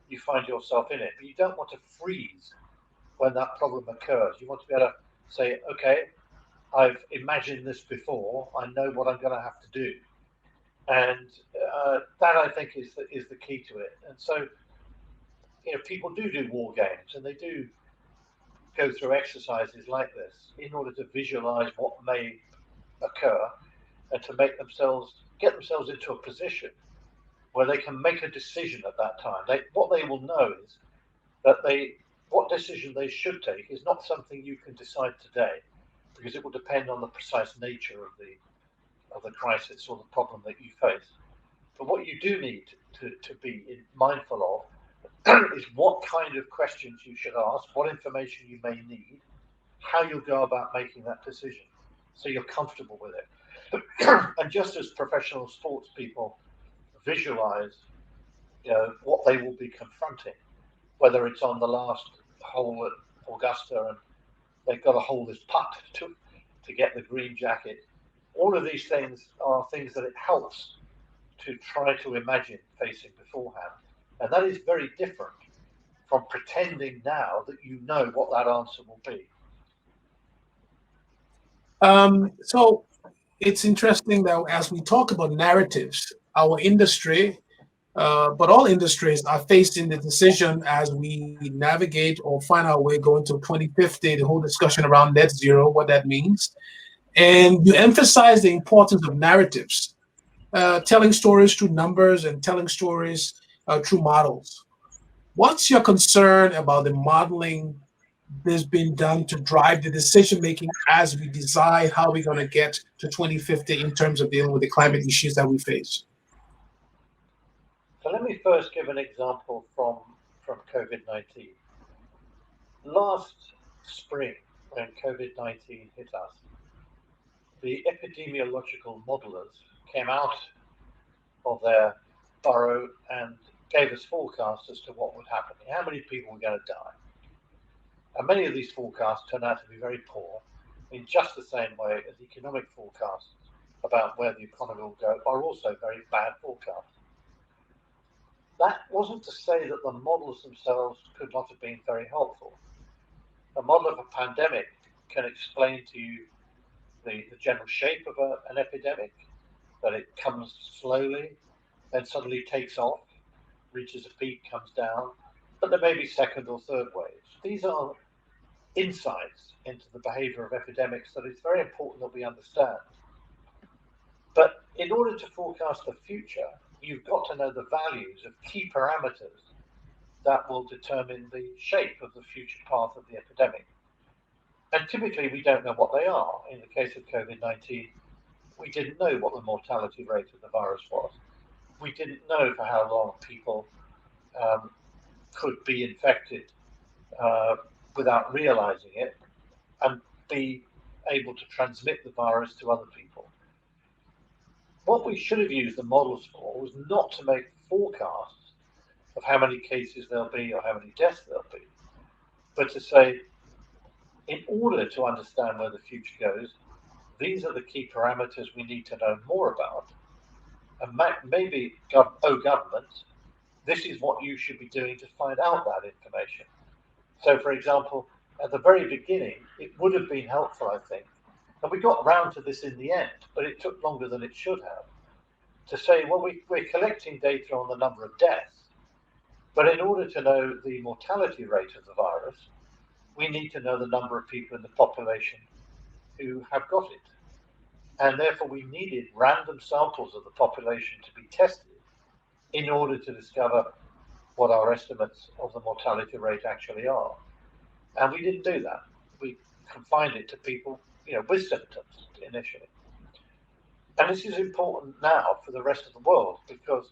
Speaker 4: you find yourself in it. But you don't want to freeze when that problem occurs. You want to be able to say, okay, I've imagined this before, I know what I'm going to have to do. And that, I think, is the key to it. And so, people do war games, and they do go through exercises like this in order to visualize what may occur and to get themselves into a position where they can make a decision at that time. What they will know is that what decision they should take is not something you can decide today, because it will depend on the precise nature of the crisis or the problem that you face. But what you do need to be mindful of is what kind of questions you should ask, what information you may need, how you'll go about making that decision, so you're comfortable with it. And just as professional sports people visualize, what they will be confronting, whether it's on the last hole at Augusta and they've got to hold this putt to get the green jacket. All of these things are things that it helps to try to imagine facing beforehand. And that is very different from pretending now that you know what that answer will be.
Speaker 2: So it's interesting that as we talk about narratives, our industry but all industries are facing the decision as we navigate or find our way going to 2050, the whole discussion around net zero, what that means. And you emphasize the importance of narratives, telling stories through numbers and telling stories through models. What's your concern about the modeling that's been done to drive the decision making as we decide how we're going to get to 2050 in terms of dealing with the climate issues that we face?
Speaker 4: So let me first give an example from COVID-19. Last spring, when COVID-19 hit us, the epidemiological modelers came out of their burrow and gave us forecasts as to what would happen, how many people were going to die. And many of these forecasts turned out to be very poor, in just the same way as economic forecasts about where the economy will go are also very bad forecasts. That wasn't to say that the models themselves could not have been very helpful. A model of a pandemic can explain to you the general shape of an epidemic, that it comes slowly, then suddenly takes off, reaches a peak, comes down, but there may be second or third waves. These are insights into the behavior of epidemics that it's very important that we understand. But in order to forecast the future, you've got to know the values of key parameters that will determine the shape of the future path of the epidemic. And typically we don't know what they are. In the case of COVID-19, we didn't know what the mortality rate of the virus was. We didn't know for how long people could be infected without realizing it and be able to transmit the virus to other people. What we should have used the models for was not to make forecasts of how many cases there'll be or how many deaths there'll be, but to say, in order to understand where the future goes, these are the key parameters we need to know more about. And maybe, governments, this is what you should be doing to find out that information. So, for example, at the very beginning, it would have been helpful, I think, and we got round to this in the end, but it took longer than it should have, to say, well, we're collecting data on the number of deaths, but in order to know the mortality rate of the virus, we need to know the number of people in the population who have got it. And therefore, we needed random samples of the population to be tested in order to discover what our estimates of the mortality rate actually are. And we didn't do that. We confined it to people, with symptoms initially. And this is important now for the rest of the world, because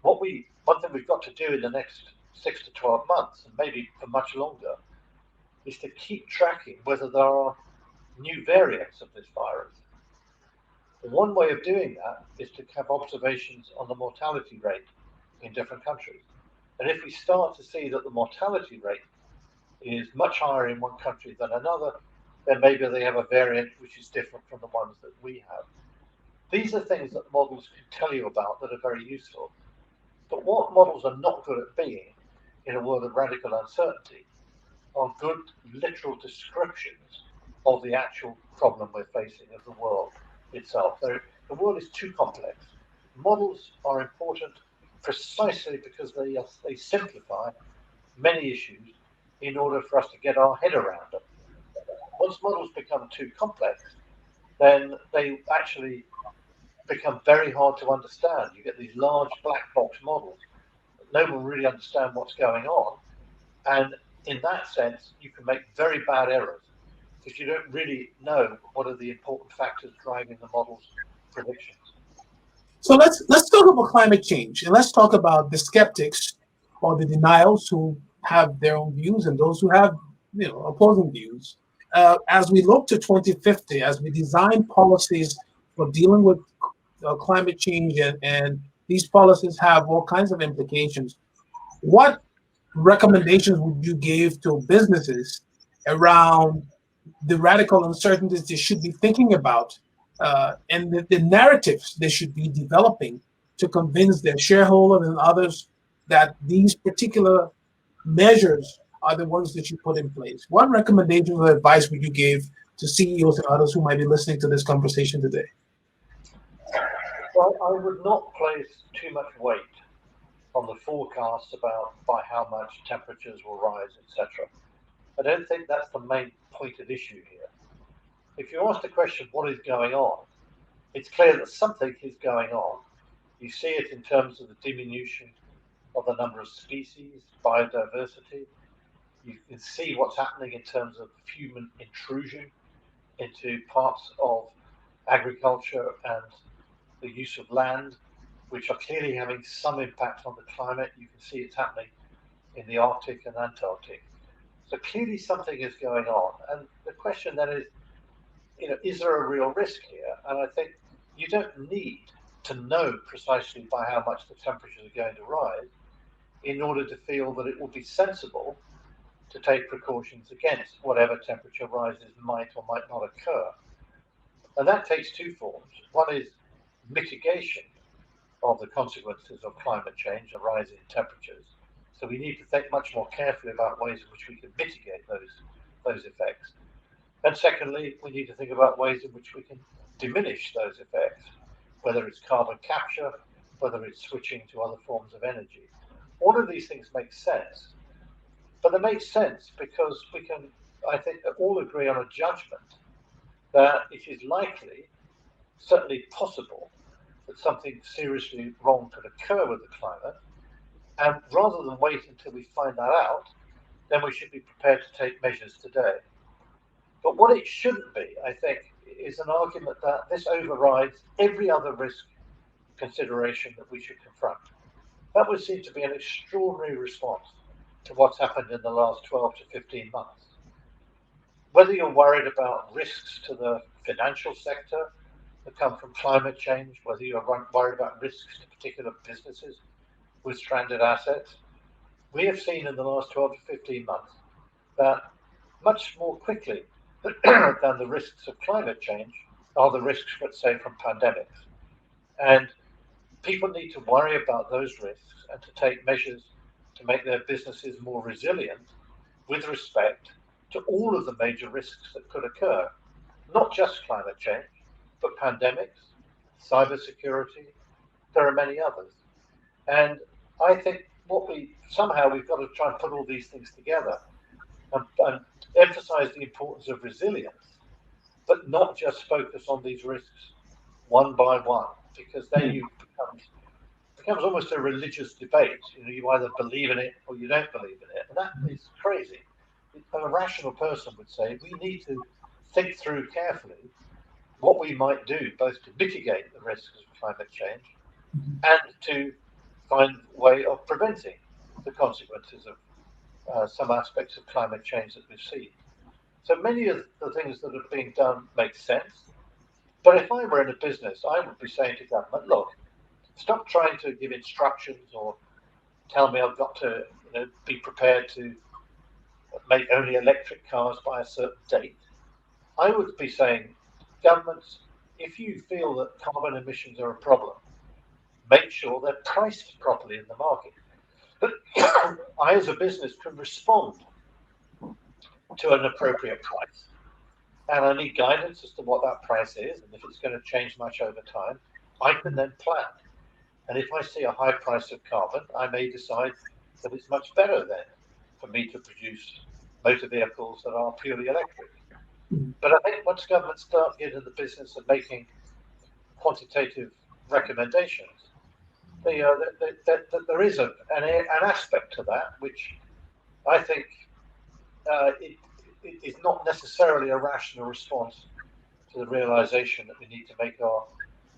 Speaker 4: one thing we've got to do in the next 6 to 12 months, and maybe for much longer, is to keep tracking whether there are new variants of this virus. One way of doing that is to have observations on the mortality rate in different countries. And if we start to see that the mortality rate is much higher in one country than another, then maybe they have a variant which is different from the ones that we have. These are things that models can tell you about that are very useful. But what models are not good at being in a world of radical uncertainty are good literal descriptions of the actual problem we're facing, of the world itself. The world is too complex. Models are important precisely because they simplify many issues in order for us to get our head around them. Once models become too complex, then they actually become very hard to understand. You get these large black box models. No one really understands what's going on. And in that sense, you can make very bad errors because you don't really know what are the important factors driving the model's predictions.
Speaker 2: So let's talk about climate change, and let's talk about the skeptics or the denials who have their own views and those who have opposing views. As we look to 2050, as we design policies for dealing with climate change, and these policies have all kinds of implications, what recommendations would you give to businesses around the radical uncertainties they should be thinking about, and the narratives they should be developing to convince their shareholders and others that these particular measures are the ones that you put in place? What recommendations or advice would you give to CEOs and others who might be listening to this conversation today?
Speaker 4: Well, I would not place too much weight on the forecasts about by how much temperatures will rise, etc. I don't think that's the main point of issue here. If you ask the question, what is going on? It's clear that something is going on. You see it in terms of the diminution of the number of species, biodiversity. You can see what's happening in terms of human intrusion into parts of agriculture and the use of land, which are clearly having some impact on the climate. You can see it's happening in the Arctic and Antarctic. So clearly something is going on. And the question then is, is there a real risk here? And I think you don't need to know precisely by how much the temperatures are going to rise in order to feel that it will be sensible to take precautions against whatever temperature rises might or might not occur. And that takes two forms. One is mitigation of the consequences of climate change and rising temperatures. So we need to think much more carefully about ways in which we can mitigate those effects. And secondly, we need to think about ways in which we can diminish those effects, whether it's carbon capture, whether it's switching to other forms of energy. All of these things make sense, but they make sense because we can, I think, all agree on a judgment that it is likely, certainly possible, that something seriously wrong could occur with the climate. And rather than wait until we find that out, then we should be prepared to take measures today. But what it shouldn't be, I think, is an argument that this overrides every other risk consideration that we should confront. That would seem to be an extraordinary response to what's happened in the last 12 to 15 months. Whether you're worried about risks to the financial sector that come from climate change, whether you're worried about risks to particular businesses with stranded assets, we have seen in the last 12 to 15 months that much more quickly than the risks of climate change are the risks, let's say, from pandemics. And people need to worry about those risks and to take measures to make their businesses more resilient with respect to all of the major risks that could occur, not just climate change, but pandemics, cybersecurity. There are many others. And I think we've got to try and put all these things together and emphasize the importance of resilience, but not just focus on these risks one by one, because then becomes almost a religious debate. You either believe in it or you don't believe in it, and that is crazy. A rational person would say we need to think through carefully what we might do, both to mitigate the risks of climate change and to find a way of preventing the consequences of some aspects of climate change that we've seen. So many of the things that are being done make sense. But if I were in a business, I would be saying to government, look, stop trying to give instructions or tell me I've got to be prepared to make only electric cars by a certain date. I would be saying, governments, if you feel that carbon emissions are a problem, make sure they're priced properly in the market. But I, as a business, can respond to an appropriate price. And I need guidance as to what that price is. And if it's going to change much over time, I can then plan. And if I see a high price of carbon, I may decide that it's much better then for me to produce motor vehicles that are purely electric. But I think once governments start getting into the business of making quantitative recommendations, there is an aspect to that which I think it is not necessarily a rational response to the realization that we need to make our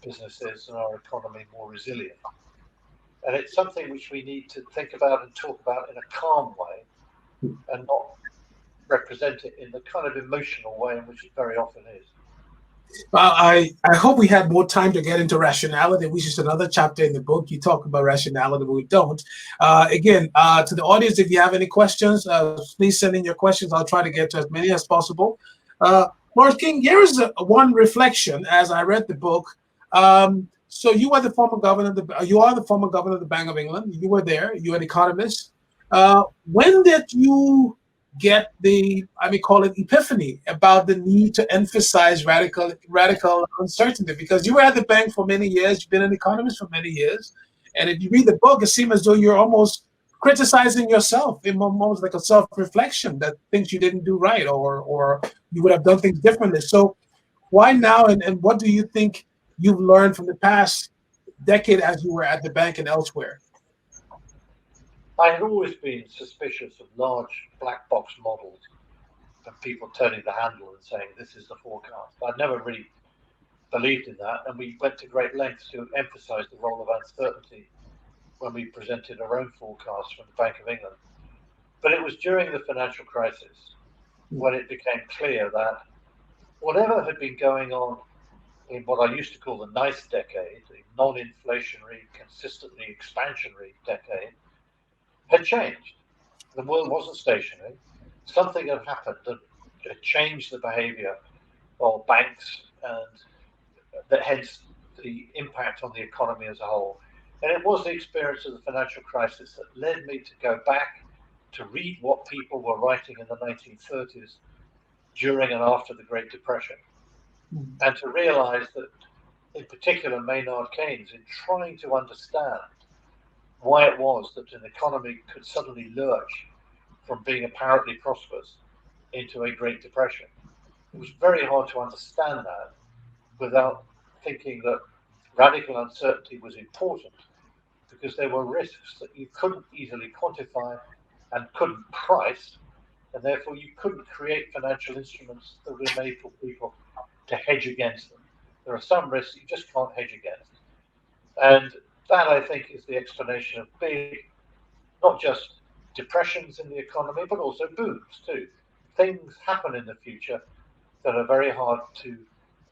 Speaker 4: businesses and our economy more resilient. And it's something which we need to think about and talk about in a calm way and not represent it in the kind of emotional way in which it very often is.
Speaker 2: Well, I hope we had more time to get into rationality, which is another chapter in the book. You talk about rationality, but we don't. Again, to the audience, if you have any questions, please send in your questions. I'll try to get to as many as possible. Lord King, here is one reflection as I read the book. So you are the former governor of the Bank of England. You were there. You're an economist. When did you get the, call it epiphany about the need to emphasize radical uncertainty? Because you were at the bank for many years, you've been an economist for many years, And if you read the book, it seems as though you're almost criticizing yourself in almost like a self-reflection that things you didn't do right, or you would have done things differently. So why now, and what do you think you've learned from the past decade as you were at the bank and elsewhere?
Speaker 4: I had always been suspicious of large black box models and people turning the handle and saying, this is the forecast. I'd never really believed in that, and we went to great lengths to emphasize the role of uncertainty when we presented our own forecast from the Bank of England. But it was during the financial crisis when it became clear that whatever had been going on in what I used to call the nice decade, the non-inflationary, consistently expansionary decade, had changed. The world wasn't stationary. Something had happened that had changed the behavior of banks, and that hence the impact on the economy as a whole. And it was the experience of the financial crisis that led me to go back to read what people were writing in the 1930s during and after the Great Depression, and to realize that, in particular, Maynard Keynes, in trying to understand why it was that an economy could suddenly lurch from being apparently prosperous into a Great Depression. It was very hard to understand that without thinking that radical uncertainty was important, because there were risks that you couldn't easily quantify and couldn't price, and therefore you couldn't create financial instruments that would enable people to hedge against them. There are some risks you just can't hedge against. And that, I think, is the explanation of big, not just depressions in the economy, but also booms too. Things happen in the future that are very hard to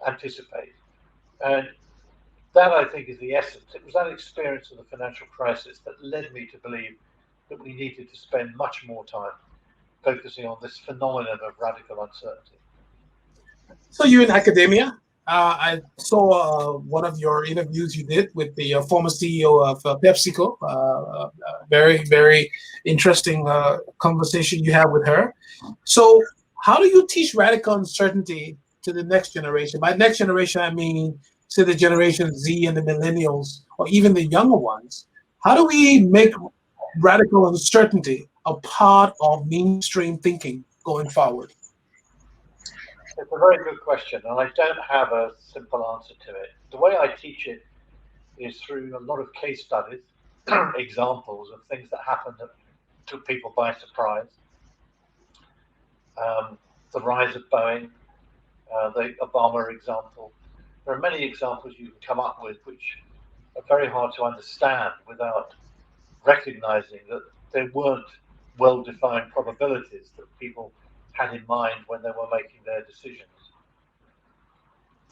Speaker 4: anticipate. And that, I think, is the essence. It was that experience of the financial crisis that led me to believe that we needed to spend much more time focusing on this phenomenon of radical uncertainty.
Speaker 2: So you're in academia. I saw one of your interviews you did with the former CEO of PepsiCo. Very, very interesting conversation you had with her. So how do you teach radical uncertainty to the next generation? By next generation, I mean to the generation Z and the millennials, or even the younger ones. How do we make radical uncertainty a part of mainstream thinking going forward?
Speaker 4: It's a very good question, and I don't have a simple answer to it. The way I teach it is through a lot of case studies, examples of things that happened that took people by surprise. The rise of Boeing, the Obama example. There are many examples you can come up with which are very hard to understand without recognizing that there weren't well-defined probabilities that people had in mind when they were making their decisions.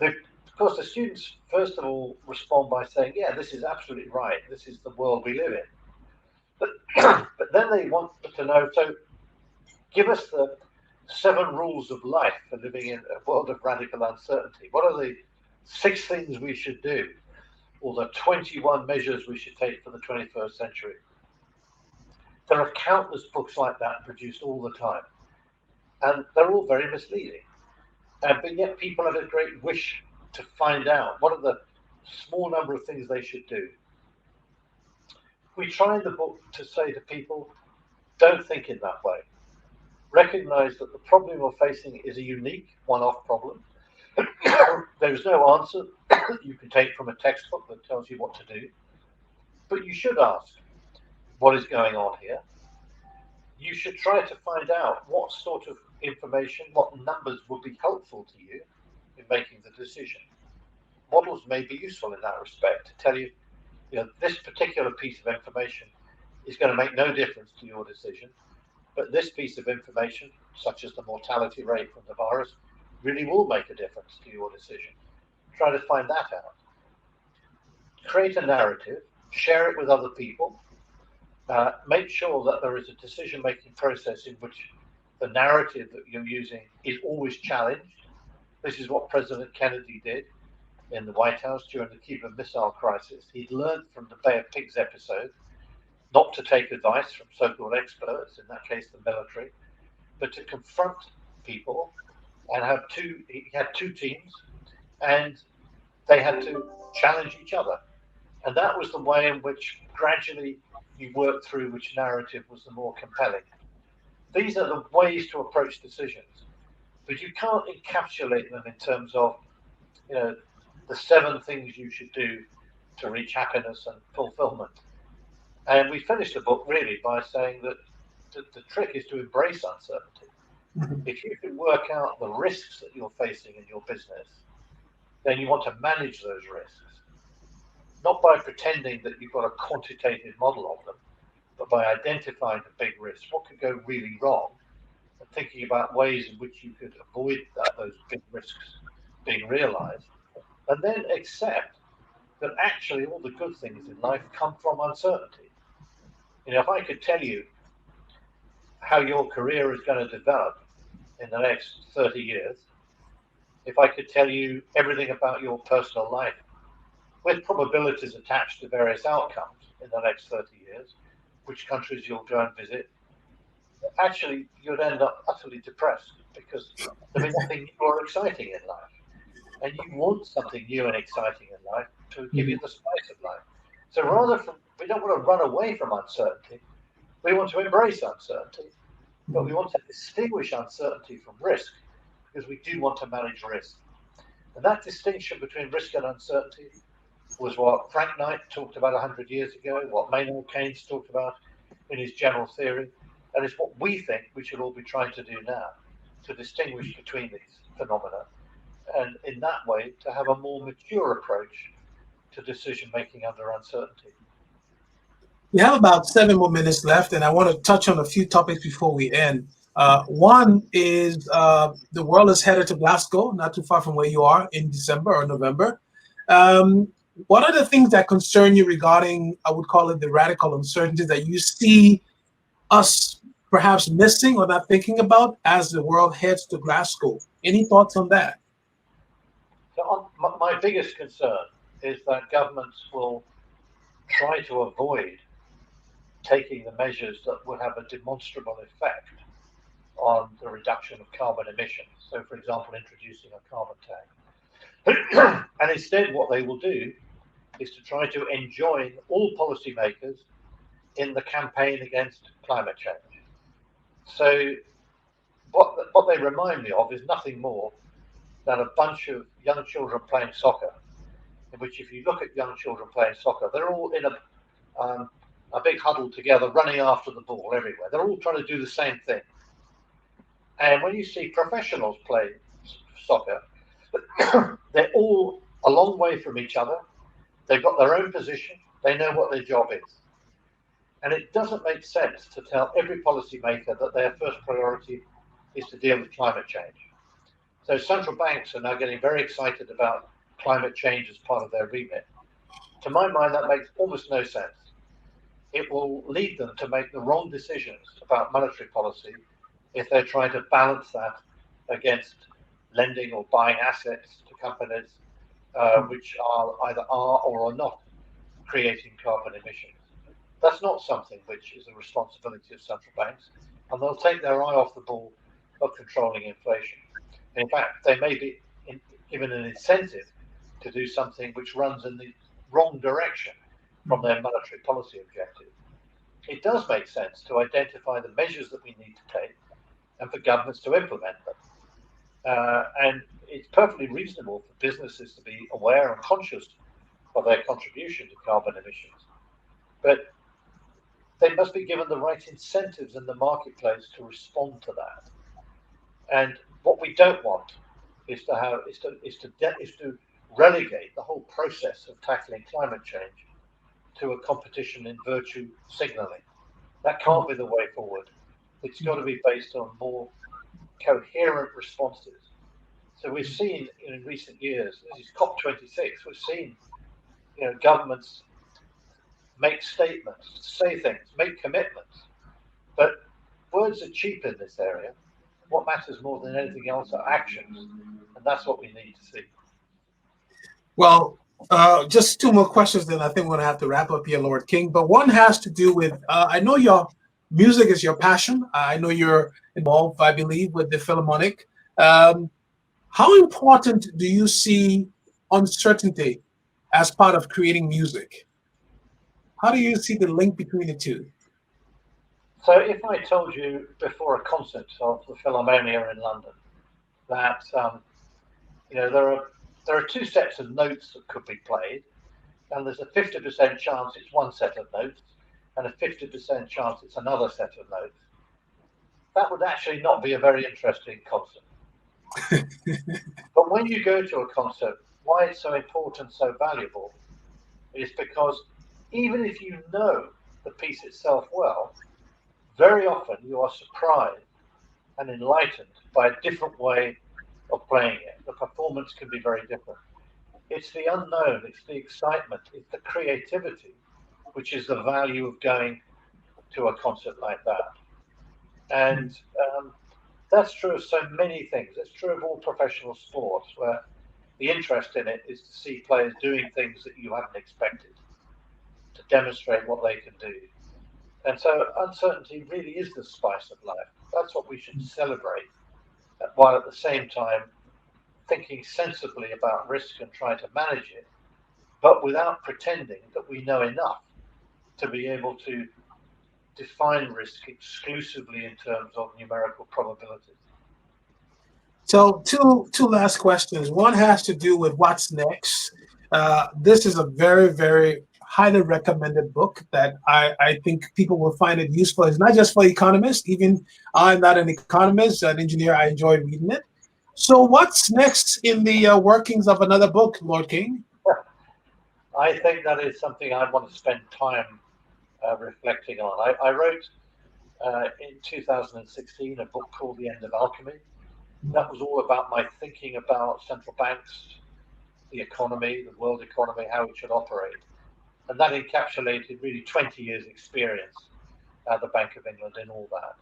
Speaker 4: Of course, the students, first of all, respond by saying, yeah, this is absolutely right. This is the world we live in. But then they want to know, so give us the 7 rules of life for living in a world of radical uncertainty. What are the 6 things we should do, or the 21 measures we should take for the 21st century? There are countless books like that produced all the time, and they're all very misleading. But yet people have a great wish to find out what are the small number of things they should do. We try in the book to say to people, don't think in that way. Recognize that the problem you're facing is a unique one-off problem. There's no answer that you can take from a textbook that tells you what to do. But you should ask, what is going on here? You should try to find out what sort of information, what numbers would be helpful to you in making the decision. Models may be useful in that respect to tell you, this particular piece of information is going to make no difference to your decision, but this piece of information, such as the mortality rate from the virus, really will make a difference to your decision. Try to find that out. Create a narrative, share it with other people. Make sure that there is a decision-making process in which the narrative that you're using is always challenged. This is what President Kennedy did in the White House during the Cuban Missile Crisis. He'd learned from the Bay of Pigs episode not to take advice from so-called experts, in that case the military, but to confront people and he had 2 teams, and they had to challenge each other. And that was the way in which gradually you worked through which narrative was the more compelling. These are the ways to approach decisions, but you can't encapsulate them in terms of, the 7 things you should do to reach happiness and fulfillment. And we finished the book really by saying that the trick is to embrace uncertainty.
Speaker 2: Mhm.
Speaker 4: If you can work out the risks that you're facing in your business, then you want to manage those risks, not by pretending that you've got a quantitative model of them, but by identifying the big risks, what could go really wrong, and thinking about ways in which you could avoid those big risks being realized, and then accept that actually all the good things in life come from uncertainty. If I could tell you how your career is going to develop in the next 30 years, if I could tell you everything about your personal life with probabilities attached to various outcomes in the next 30 years, which countries you'll go and visit, actually you'd end up utterly depressed because there'd be nothing new or exciting in life. And you want something new and exciting in life to give you the spice of life. So we don't want to run away from uncertainty. We want to embrace uncertainty, but we want to distinguish uncertainty from risk because we do want to manage risk. And that distinction between risk and uncertainty was what Frank Knight talked about 100 years ago, what Maynard Keynes talked about in his general theory, and it's what we think we should all be trying to do now, to distinguish between these phenomena, and in that way to have a more mature approach to decision making under uncertainty.
Speaker 2: We have about 7 more minutes left, and I want to touch on a few topics before we end. One is the world is headed to Glasgow, not too far from where you are, in December or November. What are the things that concern you regarding, I would call it, the radical uncertainties that you see us perhaps missing or not thinking about as the world heads to Glasgow? Any thoughts on that?
Speaker 4: So my biggest concern is that governments will try to avoid taking the measures that would have a demonstrable effect on the reduction of carbon emissions. So, for example, introducing a carbon tax. And instead, what they will do is to try to enjoin all policymakers in the campaign against climate change. So, what they remind me of is nothing more than a bunch of young children playing soccer, in which if you look at young children playing soccer, they're all in a big huddle together, running after the ball everywhere. They're all trying to do the same thing. And when you see professionals play soccer, they're all a long way from each other. They've got their own position. They know what their job is. And it doesn't make sense to tell every policymaker that their first priority is to deal with climate change. So central banks are now getting very excited about climate change as part of their remit. To my mind, that makes almost no sense. It will lead them to make the wrong decisions about monetary policy if they're trying to balance that against lending or buying assets to companies which are either are or are not creating carbon emissions. That's not something which is a responsibility of central banks, and they'll take their eye off the ball of controlling inflation. In fact, they may be given an incentive to do something which runs in the wrong direction from their monetary policy objective. It does make sense to identify the measures that we need to take and for governments to implement them. And it's perfectly reasonable for businesses to be aware and conscious of their contribution to carbon emissions. But they must be given the right incentives in the marketplace to respond to that. And what we don't want is to relegate the whole process of tackling climate change to a competition in virtue signaling. That can't be the way forward. It's got to be based on more coherent responses. So we've seen in recent years, this is COP26, we've seen governments make statements, say things, make commitments, but words are cheap in this area. What matters more than anything else are actions, and that's what we need to see.
Speaker 2: Well, just 2 more questions, then I think we're going to have to wrap up here, Lord King. But one has to do with, I know your music is your passion. I know you're involved, I believe, with the Philharmonic. How important do you see uncertainty as part of creating music? How do you see the link between the two?
Speaker 4: So if I told you before a concert of the Philharmonia in London that there are two sets of notes that could be played, and there's a 50% chance it's one set of notes and a 50% chance it's another set of notes, that would actually not be a very interesting concert. But when you go to a concert, why it's so important, so valuable, is because even if you know the piece itself well, very often you are surprised and enlightened by a different way of playing it. The performance can be very different. It's the unknown, it's the excitement, it's the creativity, which is the value of going to a concert like that. And that's true of so many things. It's true of all professional sports, where the interest in it is to see players doing things that you haven't expected, to demonstrate what they can do. And so uncertainty really is the spice of life. That's what we should celebrate, while at the same time thinking sensibly about risk and trying to manage it, but without pretending that we know enough to be able to define risk exclusively in terms of numerical probabilities.
Speaker 2: So two last questions. One has to do with what's next. This is a very, very highly recommended book that I think people will find it useful. It's not just for economists. Even I'm not an economist, an engineer. I enjoy reading it. So what's next in the workings of another book, Lord King?
Speaker 4: I think that is something I want to spend time reflecting on. I wrote in 2016 a book called The End of Alchemy. That was all about my thinking about central banks, the economy, the world economy, how it should operate. And that encapsulated really 20 years experience at the Bank of England in all that.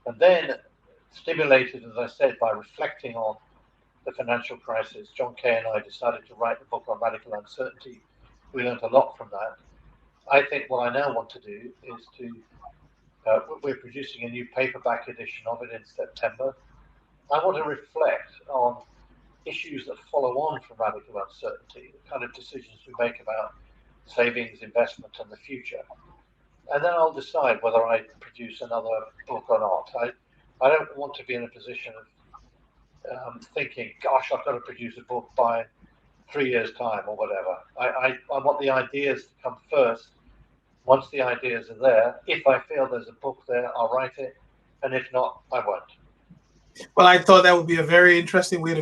Speaker 4: And then stimulated, as I said, by reflecting on the financial crisis, John Kay and I decided to write the book on radical uncertainty. We learned a lot from that. I think what I now want to do is we're producing a new paperback edition of it in September. I want to reflect on issues that follow on from radical uncertainty, the kind of decisions we make about savings, investment, and the future. And then I'll decide whether I produce another book or not. I don't want to be in a position of thinking, gosh, I've got to produce a book by 3 years' time or whatever. I want the ideas to come first. Once the ideas are there, if I feel there's a book there, I'll write it. And if not, I won't.
Speaker 2: Well, I thought that would be a very interesting way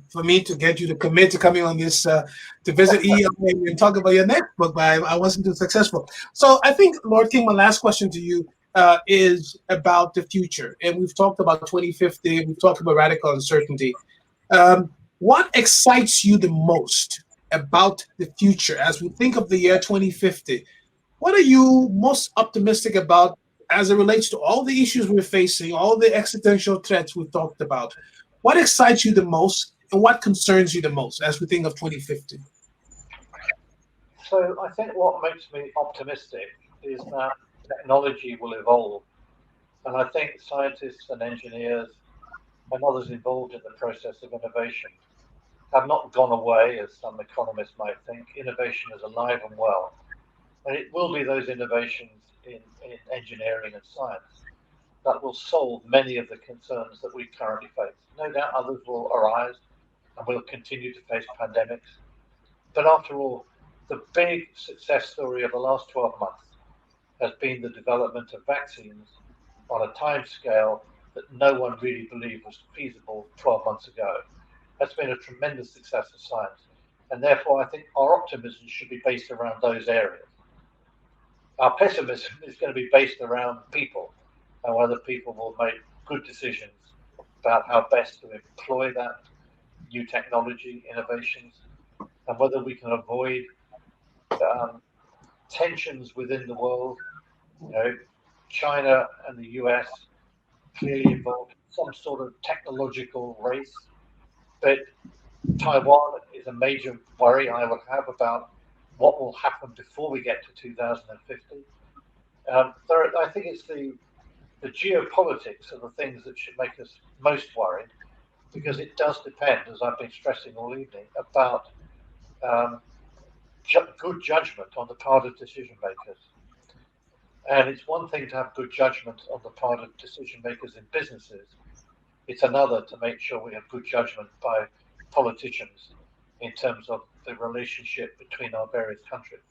Speaker 2: for me to get you to commit to coming on this, to visit EEI and talk about your next book, but I wasn't too successful. So I think, Lord King, my last question to you is about the future. And we've talked about 2050, we've talked about radical uncertainty. What excites you the most about the future as we think of the year 2050? What are you most optimistic about as it relates to all the issues we're facing, all the existential threats we've talked about? What excites you the most and what concerns you the most as we think of 2050?
Speaker 4: So I think what makes me optimistic is that technology will evolve. And I think scientists and engineers and others involved in the process of innovation have not gone away, as some economists might think. Innovation is alive and well. And it will be those innovations in engineering and science that will solve many of the concerns that we currently face. No doubt others will arise and we'll continue to face pandemics. But after all, the big success story of the last 12 months has been the development of vaccines on a time scale that no one really believed was feasible 12 months ago. That's been a tremendous success of science. And therefore, I think our optimism should be based around those areas. Our pessimism is going to be based around people and whether people will make good decisions about how best to employ that new technology, innovations, and whether we can avoid tensions within the world. China and the US clearly involved in some sort of technological race, but Taiwan is a major worry I would have about what will happen before we get to 2050. I think it's the geopolitics are the things that should make us most worried, because it does depend, as I've been stressing all evening, about good judgment on the part of decision makers. And it's one thing to have good judgment on the part of decision makers in businesses. It's another to make sure we have good judgment by politicians in terms of the relationship between our various countries.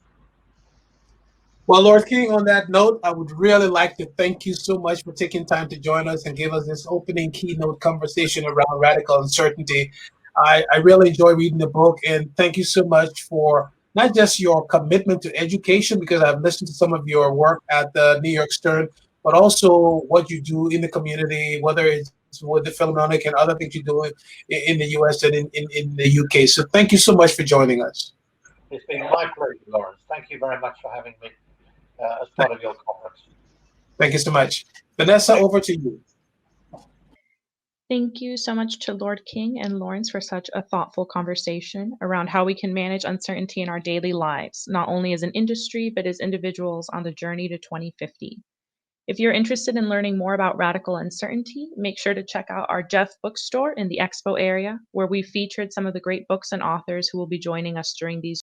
Speaker 2: Well, Lord King, on that note, I would really like to thank you so much for taking time to join us and give us this opening keynote conversation around radical uncertainty. I really enjoy reading the book, and thank you so much for not just your commitment to education, because I've listened to some of your work at the New York Stern, but also what you do in the community, whether it's with the Philharmonic and other things you do in the US and in the UK. So thank you so much for joining us.
Speaker 4: It's been my pleasure, Lawrence. Thank you very much for having me as part of your conference.
Speaker 2: Thank you so much. Vanessa, over to you.
Speaker 1: Thank you so much to Lord King and Lawrence for such a thoughtful conversation around how we can manage uncertainty in our daily lives, not only as an industry, but as individuals on the journey to 2050. If you're interested in learning more about radical uncertainty, make sure to check out our Jeff bookstore in the Expo area, where we featured some of the great books and authors who will be joining us during these